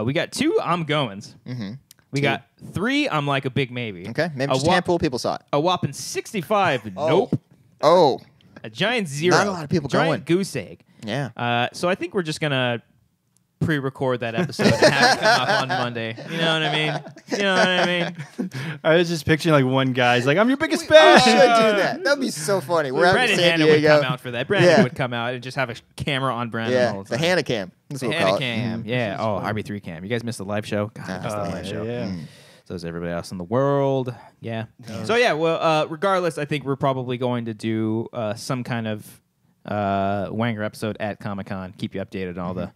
We got 2 I'm goings. Mm-hmm. We got 3 I'm like a big maybe. Okay, maybe A just a handful of people saw it. A whopping 65 Oh. nope. Oh, A giant 0. Not a lot of people giant going. goose egg. yeah. So I think we're just gonna pre-record that episode and have it come up on Monday. You know what I mean? You know what I mean? I was just picturing like one guy. He's like, I'm your biggest We fan. should do that. That'd be so funny. We're out in Brandon San Hanna would Diego. come out for that. Brandon Yeah. would come out and just have a camera on Brandon the Yeah, whole the time. Hannah cam. That's The what we'll call Hannah it. cam. Yeah. Oh, RB3 cam. You guys missed the live show? God, I missed the live show. yeah. So is everybody else in the world. Yeah. So yeah, well, regardless, I think we're probably going to do some kind of Wanger episode at Comic-Con. Keep you updated on all the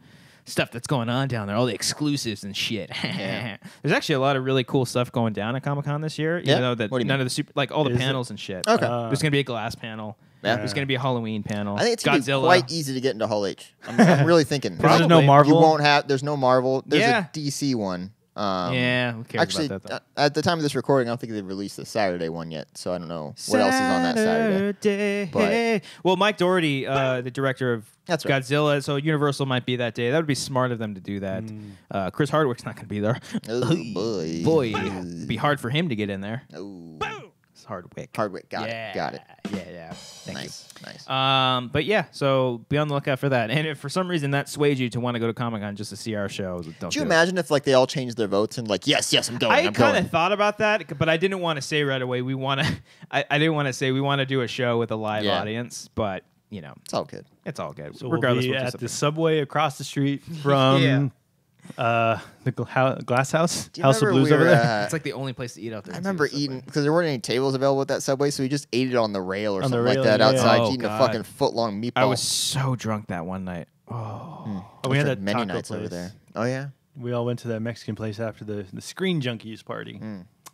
stuff that's going on down there, all the exclusives and shit. There's actually a lot of really cool stuff going down at Comic-Con this year. Yeah? Even though that What do you none mean? of the super, like all the Is it? panels and shit. Okay. There's gonna be a glass panel. Yeah. There's gonna be a Halloween panel. I think it's gonna be Godzilla. quite easy to get into Hall H. I'm really thinking. Because there's no Probably. Marvel. You won't have. There's no Marvel. There's Yeah. a DC one. Yeah, who cares Actually, about that, at the time of this recording, I don't think they've released the Saturday one yet, so I don't know what else is on that Saturday. But- Well, Mike Doherty, the director of That's right. Godzilla, so Universal might be that day. That would be smart of them to do that. Chris Hardwick's not going to be there. Oh, boy. Boy, it'd be hard for him to get in there. Oh. Hardwick. Got it. Yeah. Thank you. Nice. But yeah, so be on the lookout for that. And if for some reason that swayed you to want to go to Comic-Con just to see our show, Could you imagine if like they all changed their votes and like, yes, I'm going. I kind of thought about that, but I didn't want to say right away we want to. I didn't want to say we want to do a show with a live audience, but you know, it's all good. It's all good. So regardless, we'll be we'll do at something. the subway across the street from the Glass House, Do you House of remember Blues we over were, there. It's like the only place to eat out there. I remember eating because there weren't any tables available at that Subway, so we just ate it on the rail or On the something like rail, that yeah. outside, Oh, eating God. a fucking foot-long meatball. I was so drunk that one night. Oh, We we had had that many taco nights over place. there. Oh yeah. We all went to that Mexican place after the Screen Junkies party.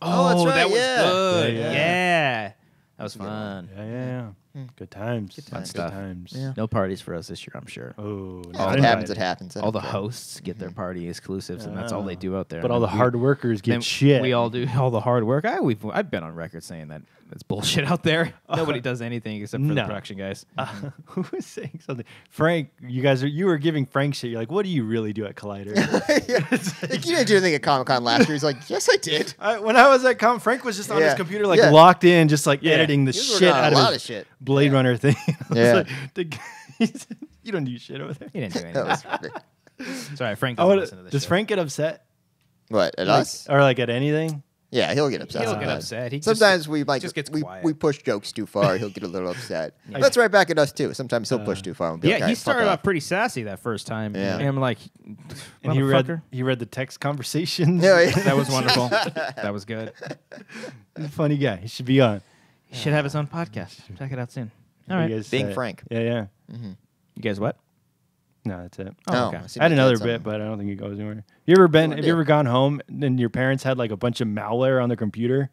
Oh, that's right, that was yeah. good. Yeah, Yeah, yeah. that was fun. Yeah. Good times. Fun stuff. Yeah. No parties for us this year, I'm sure. Oh, If not it happens, invited. it happens. I All the don't care. hosts get their party exclusives, and that's all they do out there. But And all the then we- hard workers then get shit. We all do all the hard work. I've been on record saying that it's bullshit out there. Nobody does anything except for the No. production guys. Who was saying something? Frank, you were giving Frank shit. You're like, what do you really do at Collider? Like, you didn't do anything at Comic-Con last year. He's like, yes, I did. When I was at Frank was just on his Yeah. computer, like Yeah. locked in, just like editing the He was shit working on out a of lot his of shit. Blade Runner thing. I was Yeah. like, he said, you don't do shit over there. He didn't do anything. That was ridiculous. Sorry, Frank I doesn't wanna- listen to this does show. Frank get upset? What, at Like, us? or like at anything? Yeah, he'll get upset. He'll get sometimes. upset. He Sometimes just, we like just gets we quiet. push jokes too far. He'll get a little upset. That's right back at us too. Sometimes he'll push too far. And be like, Yeah, "All he right, fuck started off." off pretty sassy that first time. Yeah. And I'm like, And he read the text conversations. Yeah, yeah. that was wonderful. That was good. He's a funny guy. He should be on. He should have his own podcast. Check it out soon. All What right. do you guys Being say? Frank. Yeah. You guys what? No, that's it. Oh, okay. I see I had my another kids on- bit, but I don't think it goes anywhere. You ever been? Go on, Have you do ever gone home and your parents had like a bunch of malware on their computer?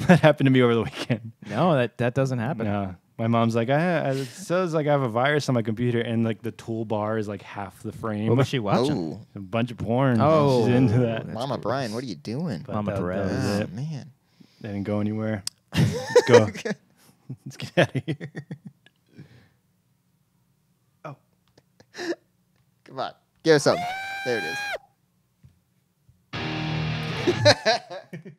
That happened to me over the weekend. No, that doesn't happen. No, my mom's like, it says like I have a virus on my computer, and like the toolbar is like half the frame. What was she watching? Oh, A bunch of porn. Oh. She's into that. That's Mama good. Brian, what are you doing? But Mama that Perez. was Oh, it. man. They didn't go anywhere. Let's go. Let's get out of here. Come on. Give us something. There it is.